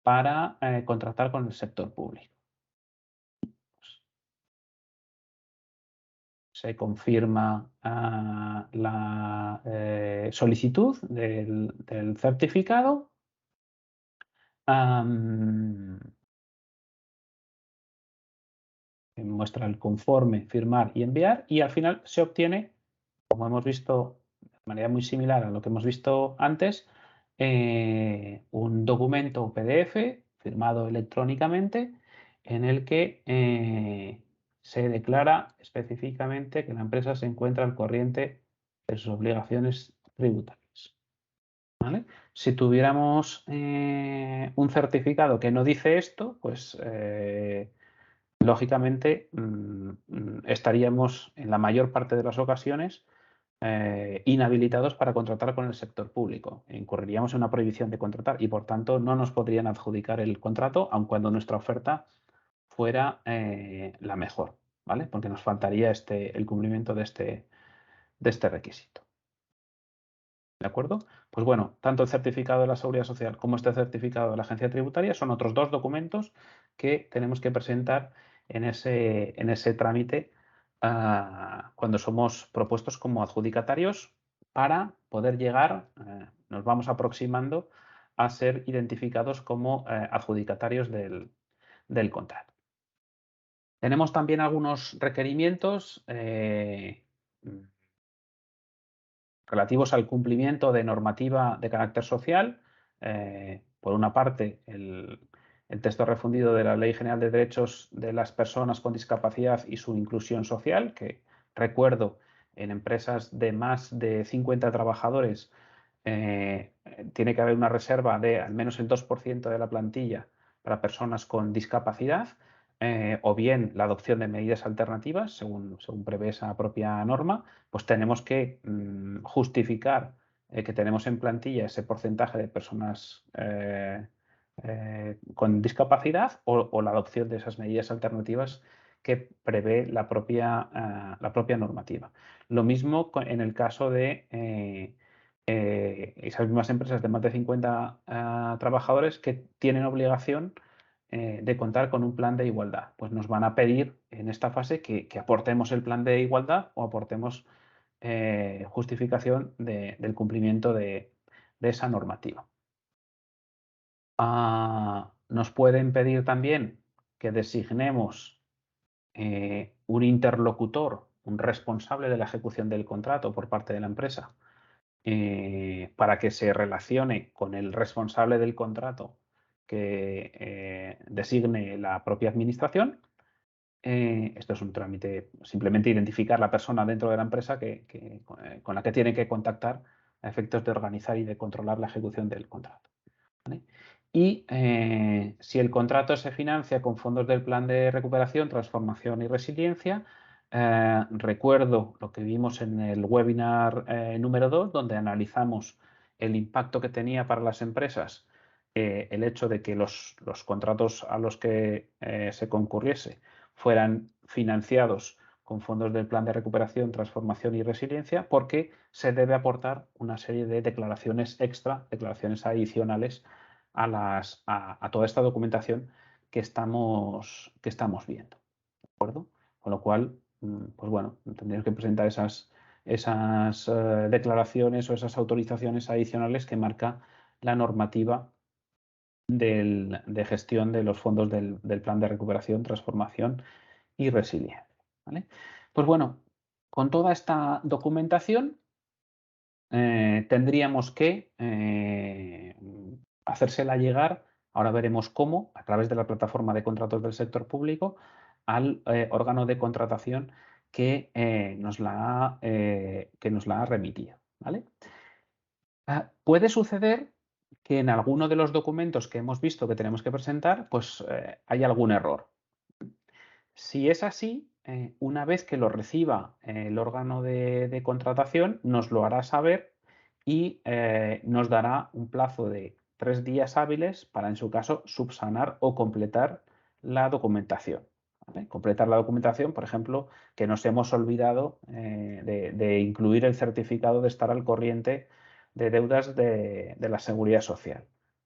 para contratar con el sector público. Se confirma la solicitud del certificado. Muestra el conforme, firmar y enviar, y al final se obtiene, como hemos visto de manera muy similar a lo que hemos visto antes, un documento PDF firmado electrónicamente en el que se declara específicamente que la empresa se encuentra al corriente de sus obligaciones tributarias. ¿Vale? Si tuviéramos un certificado que no dice esto, pues lógicamente estaríamos en la mayor parte de las ocasiones inhabilitados para contratar con el sector público. Incurriríamos en una prohibición de contratar y por tanto no nos podrían adjudicar el contrato aun cuando nuestra oferta fuera la mejor, ¿vale? Porque nos faltaría el cumplimiento de este requisito. ¿De acuerdo? Pues bueno, tanto el certificado de la Seguridad Social como este certificado de la Agencia Tributaria son otros dos documentos que tenemos que presentar en ese trámite cuando somos propuestos como adjudicatarios para poder llegar, nos vamos aproximando a ser identificados como adjudicatarios del contrato. Tenemos también algunos requerimientos relativos al cumplimiento de normativa de carácter social. Por una parte, el texto refundido de la Ley General de Derechos de las Personas con Discapacidad y su inclusión social, que recuerdo en empresas de más de 50 trabajadores tiene que haber una reserva de al menos el 2% de la plantilla para personas con discapacidad. O bien la adopción de medidas alternativas, según prevé esa propia norma, pues tenemos que justificar que tenemos en plantilla ese porcentaje de personas con discapacidad o la adopción de esas medidas alternativas que prevé la propia normativa. Lo mismo en el caso de esas mismas empresas de más de 50 trabajadores que tienen obligación de contar con un plan de igualdad. Pues nos van a pedir en esta fase que aportemos el plan de igualdad o aportemos justificación del cumplimiento de esa normativa. Nos pueden pedir también que designemos un interlocutor, un responsable de la ejecución del contrato por parte de la empresa, para que se relacione con el responsable del contrato que designe la propia administración. Esto es un trámite, simplemente identificar la persona dentro de la empresa con la que tiene que contactar a efectos de organizar y de controlar la ejecución del contrato. ¿Vale? Y si el contrato se financia con fondos del Plan de Recuperación, Transformación y Resiliencia, recuerdo lo que vimos en el webinar número 2, donde analizamos el impacto que tenía para las empresas el hecho de que los contratos a los que se concurriese fueran financiados con fondos del Plan de Recuperación, Transformación y Resiliencia, porque se debe aportar una serie de declaraciones extra, declaraciones adicionales a toda esta documentación que estamos viendo. ¿De acuerdo? Con lo cual, pues bueno, tendríamos que presentar esas declaraciones o esas autorizaciones adicionales que marca la normativa de gestión de los fondos del Plan de Recuperación, Transformación y Resiliencia. ¿Vale? Pues bueno, con toda esta documentación tendríamos que hacérsela llegar, ahora veremos cómo, a través de la plataforma de contratos del sector público, al órgano de contratación que nos la ha remitido. ¿Vale? Puede suceder que en alguno de los documentos que hemos visto que tenemos que presentar, pues hay algún error. Si es así, una vez que lo reciba el órgano de contratación, nos lo hará saber y nos dará un plazo de 3 días hábiles para, en su caso, subsanar o completar la documentación. ¿Vale? Completar la documentación, por ejemplo, que nos hemos olvidado de incluir el certificado de estar al corriente de deudas de la Seguridad Social.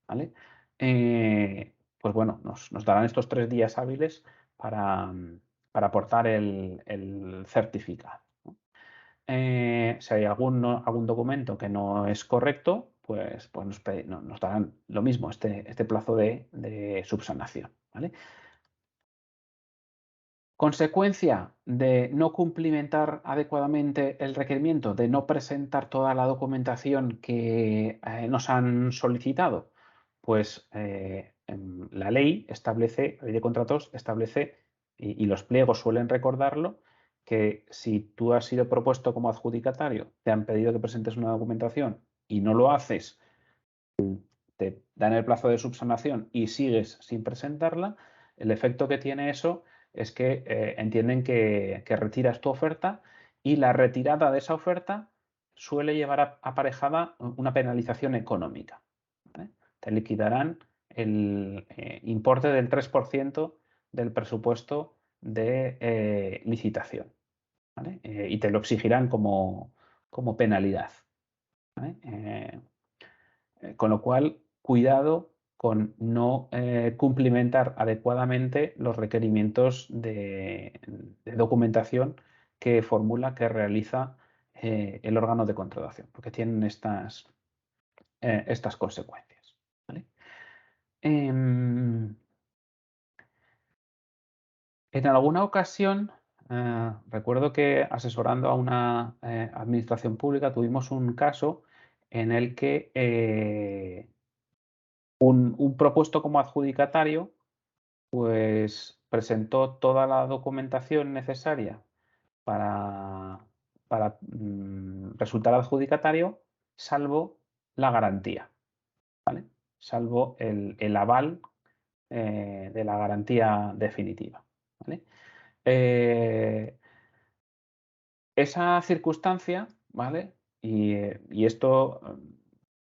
¿Vale? Pues bueno, nos darán estos 3 días hábiles para aportar el certificado. Si hay algún documento que no es correcto, pues nos darán lo mismo, este plazo de subsanación. ¿Vale? Consecuencia de no cumplimentar adecuadamente el requerimiento, de no presentar toda la documentación que nos han solicitado, pues la ley de contratos establece, y los pliegos suelen recordarlo, que si tú has sido propuesto como adjudicatario, te han pedido que presentes una documentación y no lo haces, te dan el plazo de subsanación y sigues sin presentarla, el efecto que tiene eso es que entienden que retiras tu oferta, y la retirada de esa oferta suele llevar aparejada una penalización económica. ¿Vale? Te liquidarán el importe del 3% del presupuesto de licitación. ¿Vale? Y te lo exigirán como penalidad. ¿Vale? Con lo cual, cuidado con no cumplimentar adecuadamente los requerimientos de documentación que formula, que realiza el órgano de contratación, porque tienen estas consecuencias. ¿Vale? En alguna ocasión, recuerdo que asesorando a una administración pública tuvimos un caso en el que un propuesto como adjudicatario pues presentó toda la documentación necesaria para resultar adjudicatario, salvo la garantía, ¿vale? Salvo el aval de la garantía definitiva. ¿Vale? Esa circunstancia, ¿vale? Y esto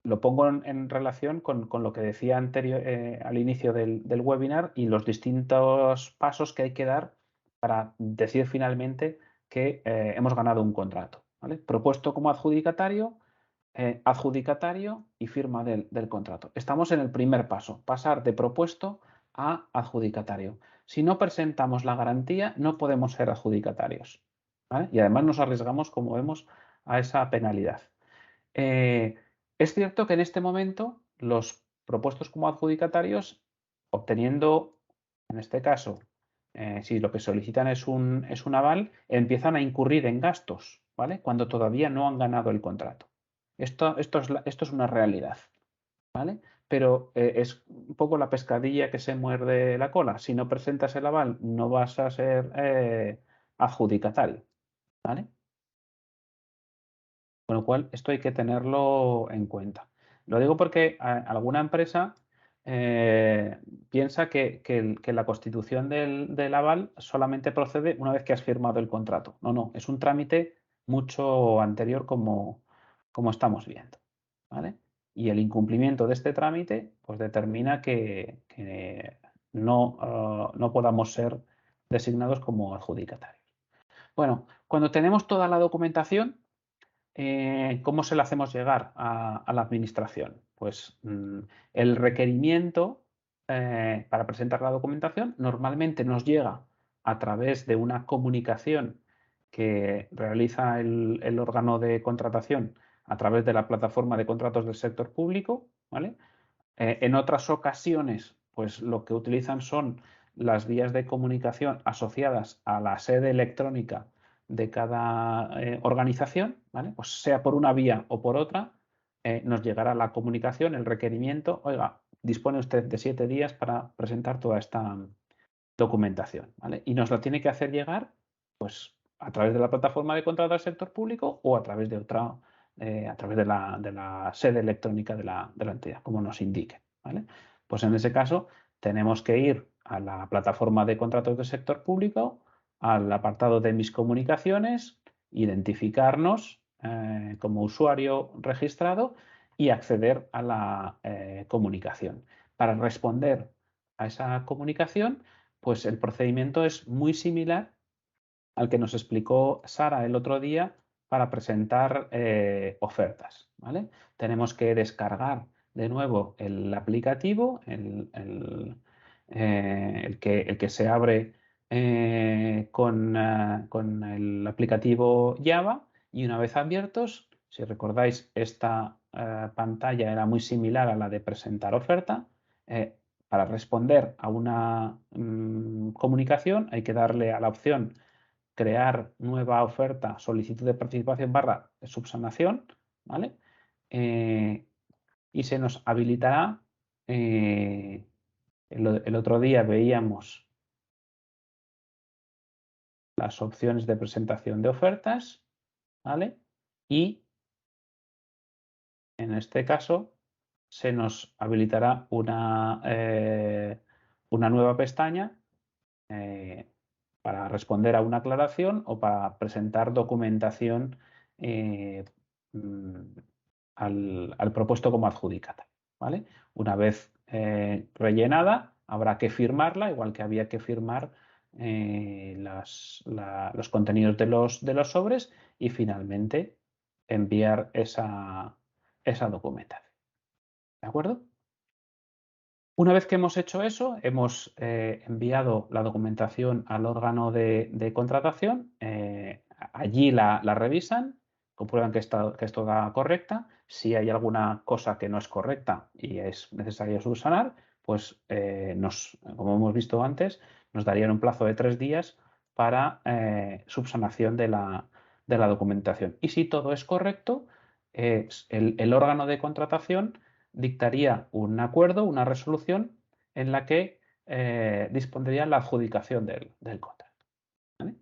lo pongo en relación con lo que decía al inicio del webinar, y los distintos pasos que hay que dar para decir finalmente que hemos ganado un contrato. ¿Vale? Propuesto como adjudicatario, adjudicatario y firma del contrato. Estamos en el primer paso, pasar de propuesto a adjudicatario. Si no presentamos la garantía, no podemos ser adjudicatarios. ¿Vale? Y además nos arriesgamos, como vemos, a esa penalidad. Es cierto que en este momento los propuestos como adjudicatarios, obteniendo, en este caso, si lo que solicitan es un aval, empiezan a incurrir en gastos, ¿vale? Cuando todavía no han ganado el contrato. Esto es una realidad, ¿vale? Pero es un poco la pescadilla que se muerde la cola. Si no presentas el aval, no vas a ser adjudicatario, ¿vale? Con lo cual, esto hay que tenerlo en cuenta. Lo digo porque alguna empresa piensa que la constitución del aval solamente procede una vez que has firmado el contrato. No, no, es un trámite mucho anterior, como estamos viendo. ¿Vale? Y el incumplimiento de este trámite pues determina que no podamos ser designados como adjudicatarios. Bueno, cuando tenemos toda la documentación, ¿cómo se la hacemos llegar a la administración? Pues el requerimiento para presentar la documentación normalmente nos llega a través de una comunicación que realiza el órgano de contratación a través de la plataforma de contratos del sector público, ¿vale? En otras ocasiones, pues lo que utilizan son las vías de comunicación asociadas a la sede electrónica de cada organización, ¿vale? Pues sea por una vía o por otra, nos llegará la comunicación, el requerimiento, oiga, dispone usted de 7 días para presentar toda esta documentación, ¿vale? Y nos lo tiene que hacer llegar, pues, a través de la plataforma de contrato del sector público o a través de otra, a través de la sede electrónica de la entidad, como nos indique, ¿vale? Pues en ese caso tenemos que ir a la plataforma de contratos del sector público, al apartado de mis comunicaciones, identificarnos como usuario registrado y acceder a la comunicación. Para responder a esa comunicación, pues el procedimiento es muy similar al que nos explicó Sara el otro día para presentar ofertas, ¿vale? Tenemos que descargar de nuevo el aplicativo, el que se abre con el aplicativo Java, y una vez abiertos, si recordáis, esta pantalla era muy similar a la de presentar oferta. Para responder a una comunicación hay que darle a la opción crear nueva oferta, solicitud de participación barra subsanación, ¿vale? Y se nos habilitará, el otro día veíamos las opciones de presentación de ofertas, ¿vale? Y en este caso se nos habilitará una nueva pestaña para responder a una aclaración o para presentar documentación eh, al propuesto como adjudicatario, ¿vale? Una vez rellenada, habrá que firmarla, igual que había que firmar los contenidos de los sobres, y finalmente enviar esa documentación. ¿De acuerdo? Una vez que hemos hecho eso, hemos enviado la documentación al órgano de contratación. Allí la revisan, comprueban que esto está correcta. Si hay alguna cosa que no es correcta y es necesario subsanar, pues como hemos visto antes, nos darían un plazo de 3 días para subsanación de la documentación. Y si todo es correcto, el órgano de contratación dictaría un acuerdo, una resolución en la que dispondría la adjudicación del contrato, ¿vale?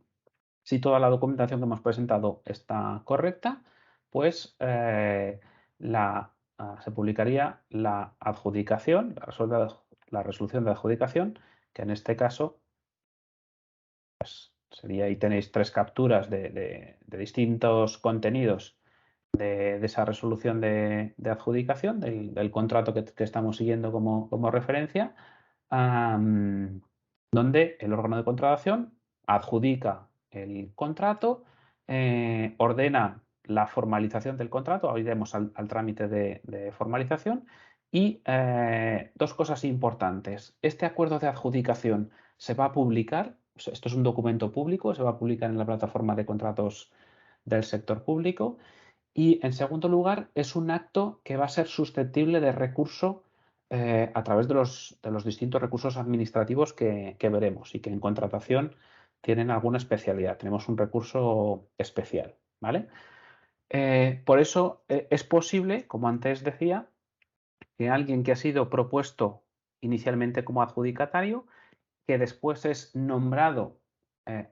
Si toda la documentación que hemos presentado está correcta, pues se publicaría la adjudicación, la resolución de adjudicación, que en este caso pues, sería, ahí tenéis 3 capturas de distintos contenidos de esa resolución de adjudicación, del contrato que estamos siguiendo como referencia, donde el órgano de contratación adjudica el contrato, ordena la formalización del contrato, ahora iremos al trámite de formalización, y 2 cosas importantes. Este acuerdo de adjudicación se va a publicar, esto es un documento público, se va a publicar en la plataforma de contratos del sector público. Y en segundo lugar, es un acto que va a ser susceptible de recurso a través de los distintos recursos administrativos que veremos, y que en contratación tienen alguna especialidad. Tenemos un recurso especial, ¿vale? Por eso es posible, como antes decía, que alguien que ha sido propuesto inicialmente como adjudicatario, que después es nombrado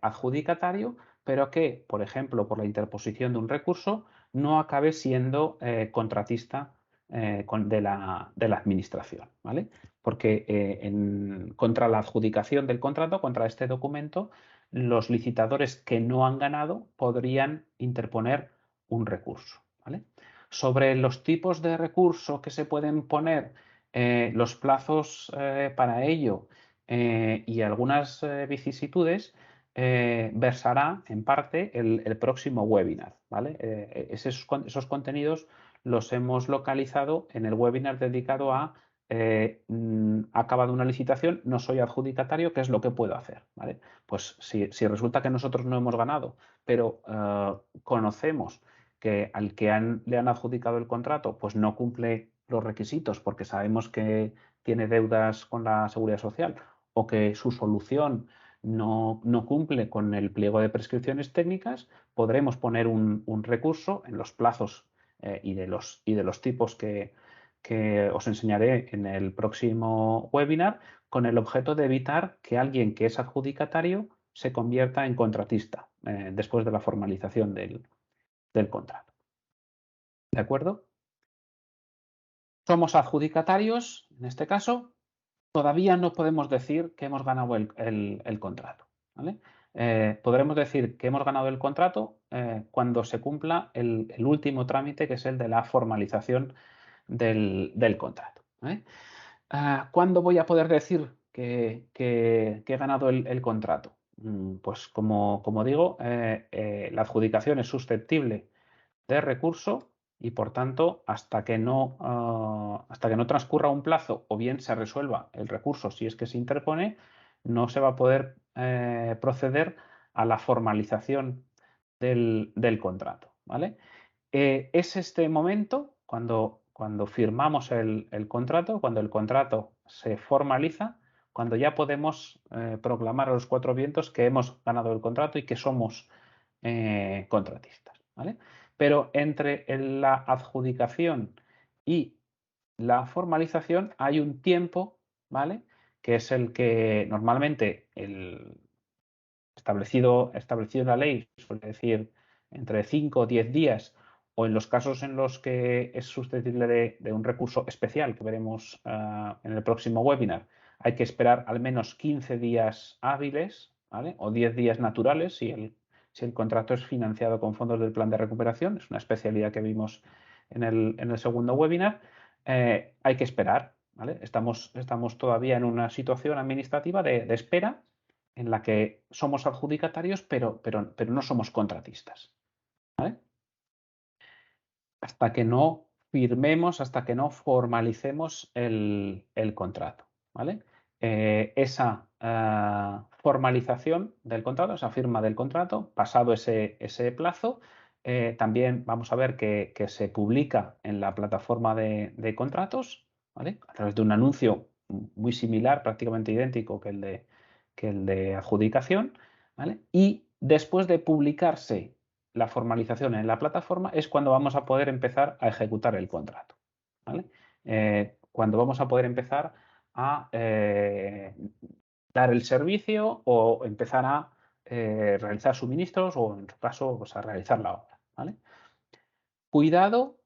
adjudicatario, pero que, por ejemplo, por la interposición de un recurso, no acabe siendo contratista de la administración, ¿vale? Porque contra la adjudicación del contrato, contra este documento, los licitadores que no han ganado podrían interponer un recurso, ¿vale? Sobre los tipos de recurso que se pueden poner, los plazos para ello y algunas vicisitudes, versará en parte el próximo webinar, ¿vale? Esos contenidos los hemos localizado en el webinar dedicado a ha acabado una licitación, no soy adjudicatario, ¿qué es lo que puedo hacer? ¿Vale? Pues si resulta que nosotros no hemos ganado, pero conocemos que al que le han adjudicado el contrato pues no cumple los requisitos porque sabemos que tiene deudas con la Seguridad Social o que su solución no cumple con el pliego de prescripciones técnicas, podremos poner un recurso en los plazos y de los tipos que os enseñaré en el próximo webinar, con el objeto de evitar que alguien que es adjudicatario se convierta en contratista después de la formalización del contrato. ¿De acuerdo? Somos adjudicatarios, en este caso, todavía no podemos decir que hemos ganado el contrato. ¿Vale? Podremos decir que hemos ganado el contrato cuando se cumpla el último trámite, que es el de la formalización del contrato. ¿Vale? ¿Cuándo voy a poder decir que he ganado el contrato? Pues como digo, la adjudicación es susceptible de recurso y por tanto hasta que no transcurra un plazo o bien se resuelva el recurso si es que se interpone, no se va a poder proceder a la formalización del contrato. ¿Vale? Es este momento cuando firmamos el contrato, cuando el contrato se formaliza, cuando ya podemos proclamar a los cuatro vientos que hemos ganado el contrato y que somos contratistas. ¿Vale? Pero entre la adjudicación y la formalización hay un tiempo, ¿vale? Que es el que normalmente establecido en la ley, suele decir entre 5 o 10 días, o en los casos en los que es susceptible de un recurso especial que veremos en el próximo webinar, hay que esperar al menos 15 días hábiles, ¿vale? O 10 días naturales si el contrato es financiado con fondos del plan de recuperación, es una especialidad que vimos en el segundo webinar. Hay que esperar, ¿vale? Estamos todavía en una situación administrativa de espera en la que somos adjudicatarios, pero no somos contratistas. ¿Vale? Hasta que no firmemos, hasta que no formalicemos el contrato. ¿Vale? Esa formalización del contrato, esa firma del contrato, pasado ese plazo, también vamos a ver que se publica en la plataforma de contratos, ¿vale? A través de un anuncio muy similar, prácticamente idéntico que el de adjudicación. ¿Vale? Y después de publicarse la formalización en la plataforma es cuando vamos a poder empezar a ejecutar el contrato. ¿Vale? Cuando vamos a poder empezar a dar el servicio o empezar a realizar suministros o en su caso pues, a realizar la obra. ¿Vale? Cuidado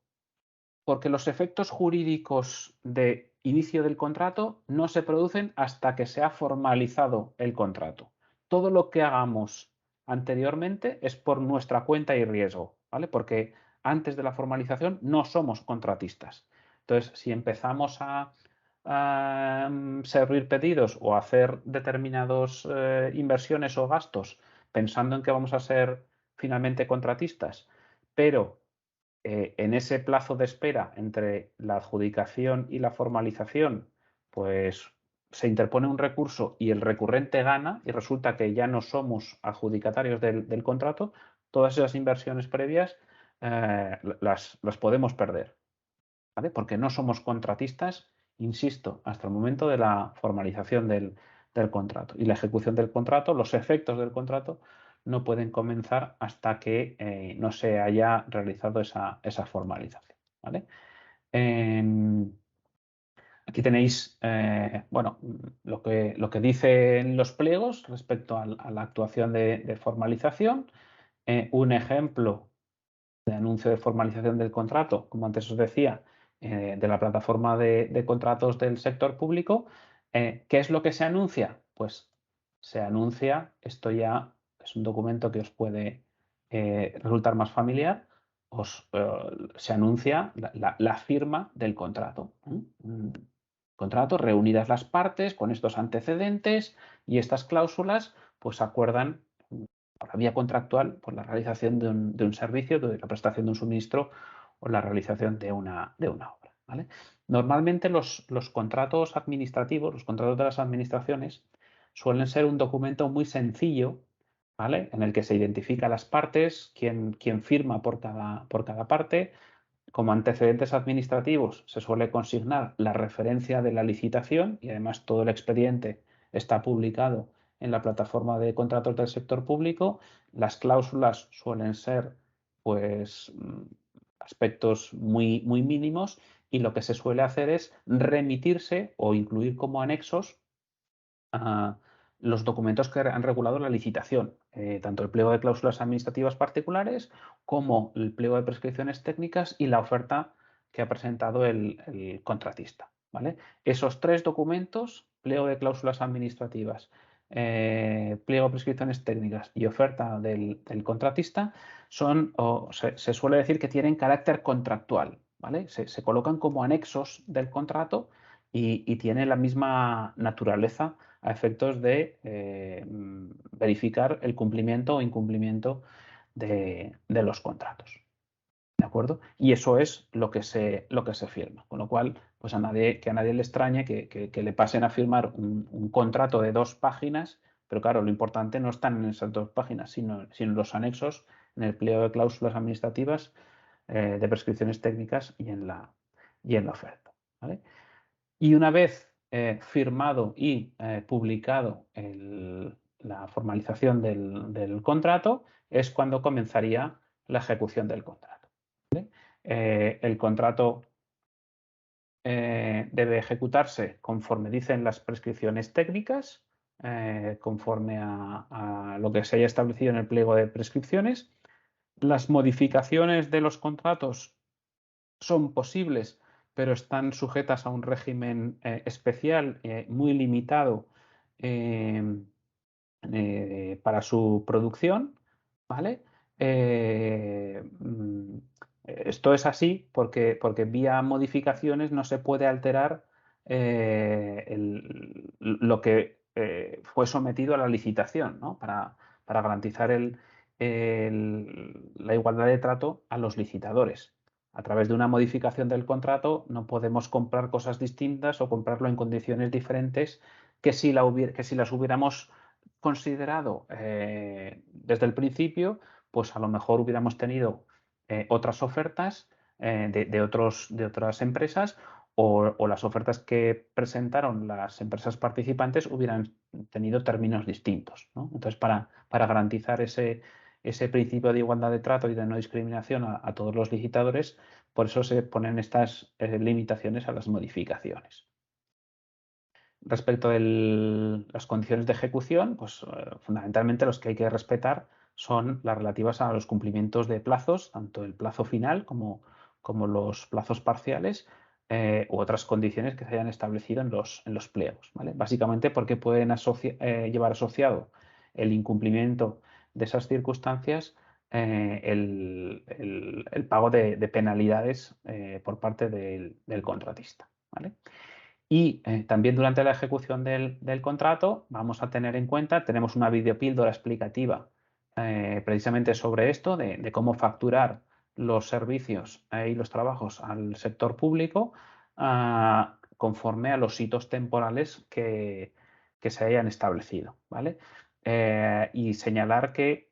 porque los efectos jurídicos de inicio del contrato no se producen hasta que se ha formalizado el contrato. Todo lo que hagamos anteriormente es por nuestra cuenta y riesgo, ¿vale? Porque antes de la formalización no somos contratistas. Entonces, si empezamos a servir pedidos o hacer determinadas inversiones o gastos pensando en que vamos a ser finalmente contratistas, pero en ese plazo de espera entre la adjudicación y la formalización, pues se interpone un recurso y el recurrente gana y resulta que ya no somos adjudicatarios del contrato, todas esas inversiones previas las podemos perder, ¿vale? Porque no somos contratistas, insisto, hasta el momento de la formalización del contrato. Y la ejecución del contrato, los efectos del contrato, no pueden comenzar hasta que no se haya realizado esa formalización. ¿Vale? Aquí tenéis bueno, lo que dicen los pliegos respecto a la actuación de formalización. Un ejemplo de anuncio de formalización del contrato, como antes os decía, de la plataforma de contratos del sector público. ¿Qué es lo que se anuncia? Pues se anuncia, esto ya es un documento que os puede resultar más familiar, se anuncia la firma del contrato. Contrato, reunidas las partes con estos antecedentes y estas cláusulas, pues acuerdan por la vía contractual por la realización de un servicio, de la prestación de un suministro o la realización de una obra. ¿vale? Normalmente los contratos administrativos, los contratos de las administraciones, suelen ser un documento muy sencillo, ¿vale? En el que se identifica las partes, quién firma por cada parte. Como antecedentes administrativos se suele consignar la referencia de la licitación y además todo el expediente está publicado en la plataforma de contratos del sector público. Las cláusulas suelen ser pues aspectos muy, muy mínimos y lo que se suele hacer es remitirse o incluir como anexos a los documentos que han regulado la licitación, tanto el pliego de cláusulas administrativas particulares como el pliego de prescripciones técnicas y la oferta que ha presentado el contratista. ¿Vale? Esos tres documentos, pliego de cláusulas administrativas, pliego de prescripciones técnicas y oferta del contratista, se suele decir que tienen carácter contractual. ¿Vale? Se colocan como anexos del contrato y tienen la misma naturaleza a efectos de verificar el cumplimiento o incumplimiento de los contratos. ¿De acuerdo? Y eso es lo que se firma. Con lo cual, pues que a nadie le extrañe que le pasen a firmar un contrato de 2 páginas, pero claro, lo importante no están en esas 2 páginas, sino en los anexos, en el pliego de cláusulas administrativas, de prescripciones técnicas y en la oferta. ¿Vale? Y una vez firmado y publicado la formalización del contrato, es cuando comenzaría la ejecución del contrato. ¿Vale? El contrato debe ejecutarse conforme dicen las prescripciones técnicas, conforme a lo que se haya establecido en el pliego de prescripciones. Las modificaciones de los contratos son posibles, pero están sujetas a un régimen especial muy limitado para su producción, ¿vale? Esto es así porque vía modificaciones no se puede alterar lo que fue sometido a la licitación, ¿no? Para garantizar la igualdad de trato a los licitadores. A través de una modificación del contrato no podemos comprar cosas distintas o comprarlo en condiciones diferentes que si las hubiéramos considerado desde el principio, pues a lo mejor hubiéramos tenido otras ofertas de otras empresas o las ofertas que presentaron las empresas participantes hubieran tenido términos distintos, ¿no? Entonces, para garantizar ese principio de igualdad de trato y de no discriminación a todos los licitadores, por eso se ponen estas limitaciones a las modificaciones. Respecto de las condiciones de ejecución, pues fundamentalmente los que hay que respetar son las relativas a los cumplimientos de plazos, tanto el plazo final como los plazos parciales u otras condiciones que se hayan establecido en los pliegos. ¿Vale? Básicamente porque pueden llevar asociado el incumplimiento de esas circunstancias el pago de penalidades por parte del contratista. ¿Vale? Y también durante la ejecución del contrato vamos a tener en cuenta, tenemos una videopíldora explicativa precisamente sobre esto, de cómo facturar los servicios y los trabajos al sector público conforme a los hitos temporales que se hayan establecido. ¿Vale? Y señalar que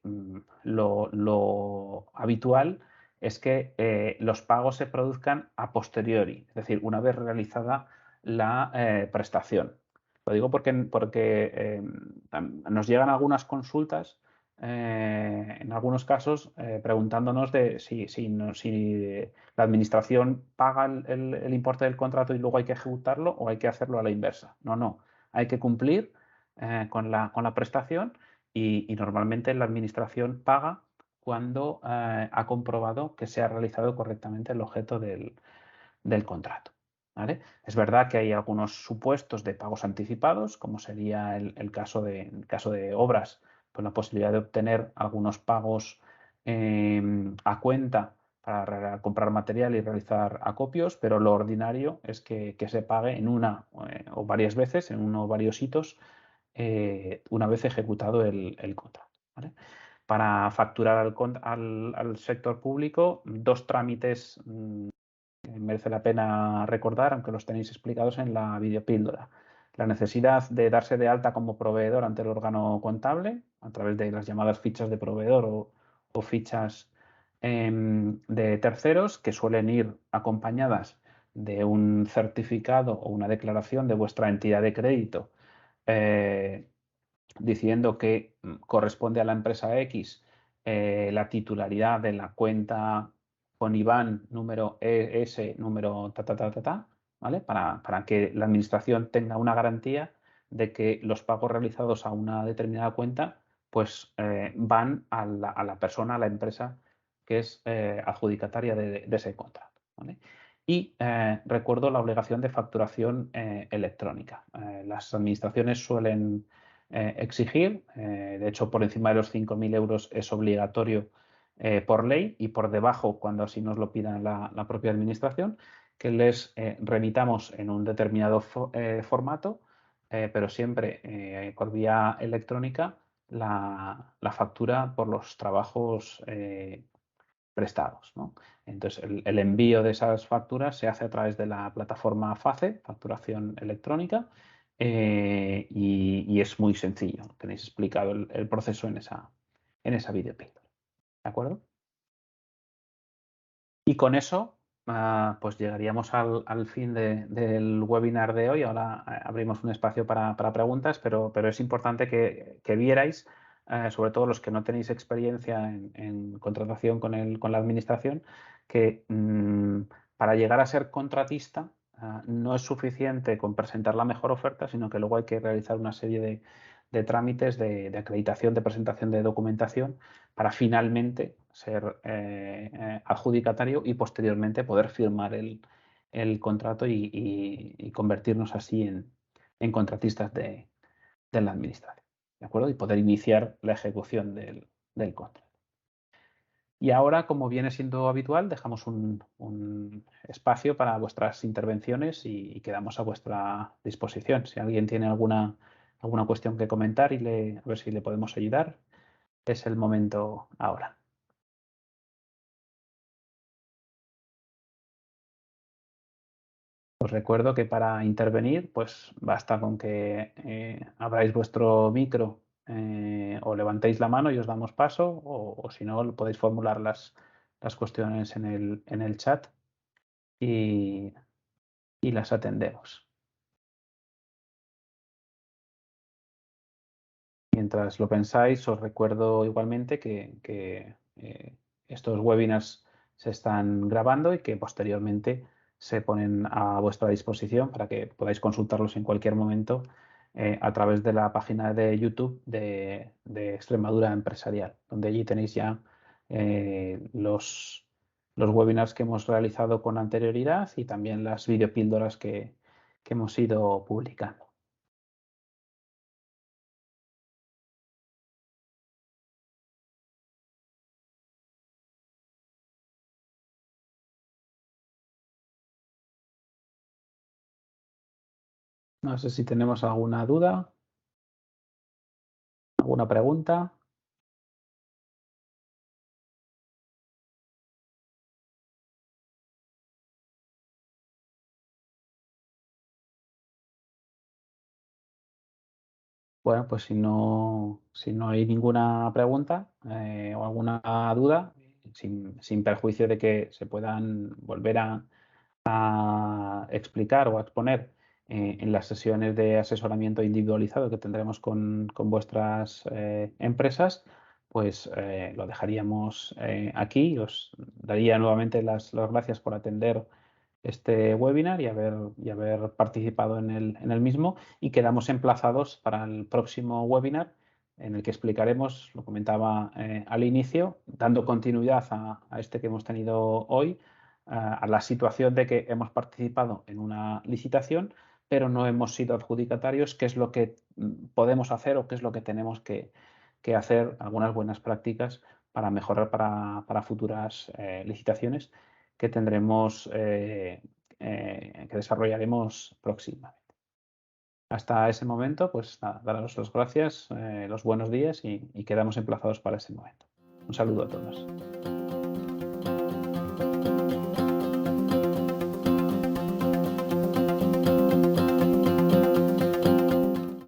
lo habitual es que los pagos se produzcan a posteriori, es decir, una vez realizada la prestación. Lo digo porque nos llegan algunas consultas, en algunos casos, preguntándonos de si la administración paga el importe del contrato y luego hay que ejecutarlo o hay que hacerlo a la inversa. No, hay que cumplir con la prestación y normalmente la administración paga cuando ha comprobado que se ha realizado correctamente el objeto del contrato. ¿Vale? Es verdad que hay algunos supuestos de pagos anticipados, como sería el caso de obras, pues la posibilidad de obtener algunos pagos a cuenta para comprar material y realizar acopios, pero lo ordinario es que se pague en una o varias veces, en uno o varios hitos, una vez ejecutado el contrato. ¿Vale? Para facturar al sector público, 2 trámites que merece la pena recordar, aunque los tenéis explicados en la videopíldora. La necesidad de darse de alta como proveedor ante el órgano contable a través de las llamadas fichas de proveedor o fichas de terceros, que suelen ir acompañadas de un certificado o una declaración de vuestra entidad de crédito diciendo que corresponde a la empresa X la titularidad de la cuenta con IBAN número ES, número ¿vale? Para que la administración tenga una garantía de que los pagos realizados a una determinada cuenta pues van a la persona, a la empresa que es adjudicataria de ese contrato, ¿vale? Y recuerdo la obligación de facturación electrónica. Las administraciones suelen exigir, de hecho por encima de los 5.000 euros es obligatorio por ley, y por debajo, cuando así nos lo pida la propia administración, que les remitamos en un determinado formato, pero siempre por vía electrónica, la factura por los trabajos prestados, ¿no? Entonces, el envío de esas facturas se hace a través de la plataforma FACE, facturación electrónica, y es muy sencillo. Tenéis explicado el proceso en esa videopíldora. ¿De acuerdo? Y con eso, pues llegaríamos al fin del webinar de hoy. Ahora abrimos un espacio para preguntas, pero es importante que vierais, sobre todo los que no tenéis experiencia en contratación con la administración, que para llegar a ser contratista no es suficiente con presentar la mejor oferta, sino que luego hay que realizar una serie de trámites de acreditación, de presentación de documentación, para finalmente ser adjudicatario y posteriormente poder firmar el contrato y convertirnos así en contratistas de la administración, ¿de acuerdo? Y poder iniciar la ejecución del contrato. Y ahora, como viene siendo habitual, dejamos un espacio para vuestras intervenciones y quedamos a vuestra disposición. Si alguien tiene alguna cuestión que comentar a ver si le podemos ayudar, es el momento ahora. Os recuerdo que para intervenir, pues basta con que abráis vuestro micro o levantéis la mano y os damos paso, o si no, podéis formular las cuestiones en el chat y las atendemos. Mientras lo pensáis, os recuerdo igualmente que estos webinars se están grabando y que posteriormente se ponen a vuestra disposición para que podáis consultarlos en cualquier momento a través de la página de YouTube de Extremadura Empresarial, donde allí tenéis ya los webinars que hemos realizado con anterioridad y también las videopíldoras que hemos ido publicando. No sé si tenemos alguna duda, alguna pregunta. Bueno, pues si no hay ninguna pregunta o alguna duda, sin perjuicio de que se puedan volver a explicar o a exponer en las sesiones de asesoramiento individualizado que tendremos con vuestras empresas, pues lo dejaríamos aquí. Os daría nuevamente las gracias por atender este webinar y haber participado en el mismo, y quedamos emplazados para el próximo webinar, en el que explicaremos, lo comentaba al inicio, dando continuidad a este que hemos tenido hoy, a la situación de que hemos participado en una licitación, pero no hemos sido adjudicatarios, qué es lo que podemos hacer o qué es lo que tenemos que hacer, algunas buenas prácticas para mejorar para futuras licitaciones que tendremos, que desarrollaremos próximamente. Hasta ese momento, pues nada, daros las gracias, los buenos días y quedamos emplazados para ese momento. Un saludo a todos.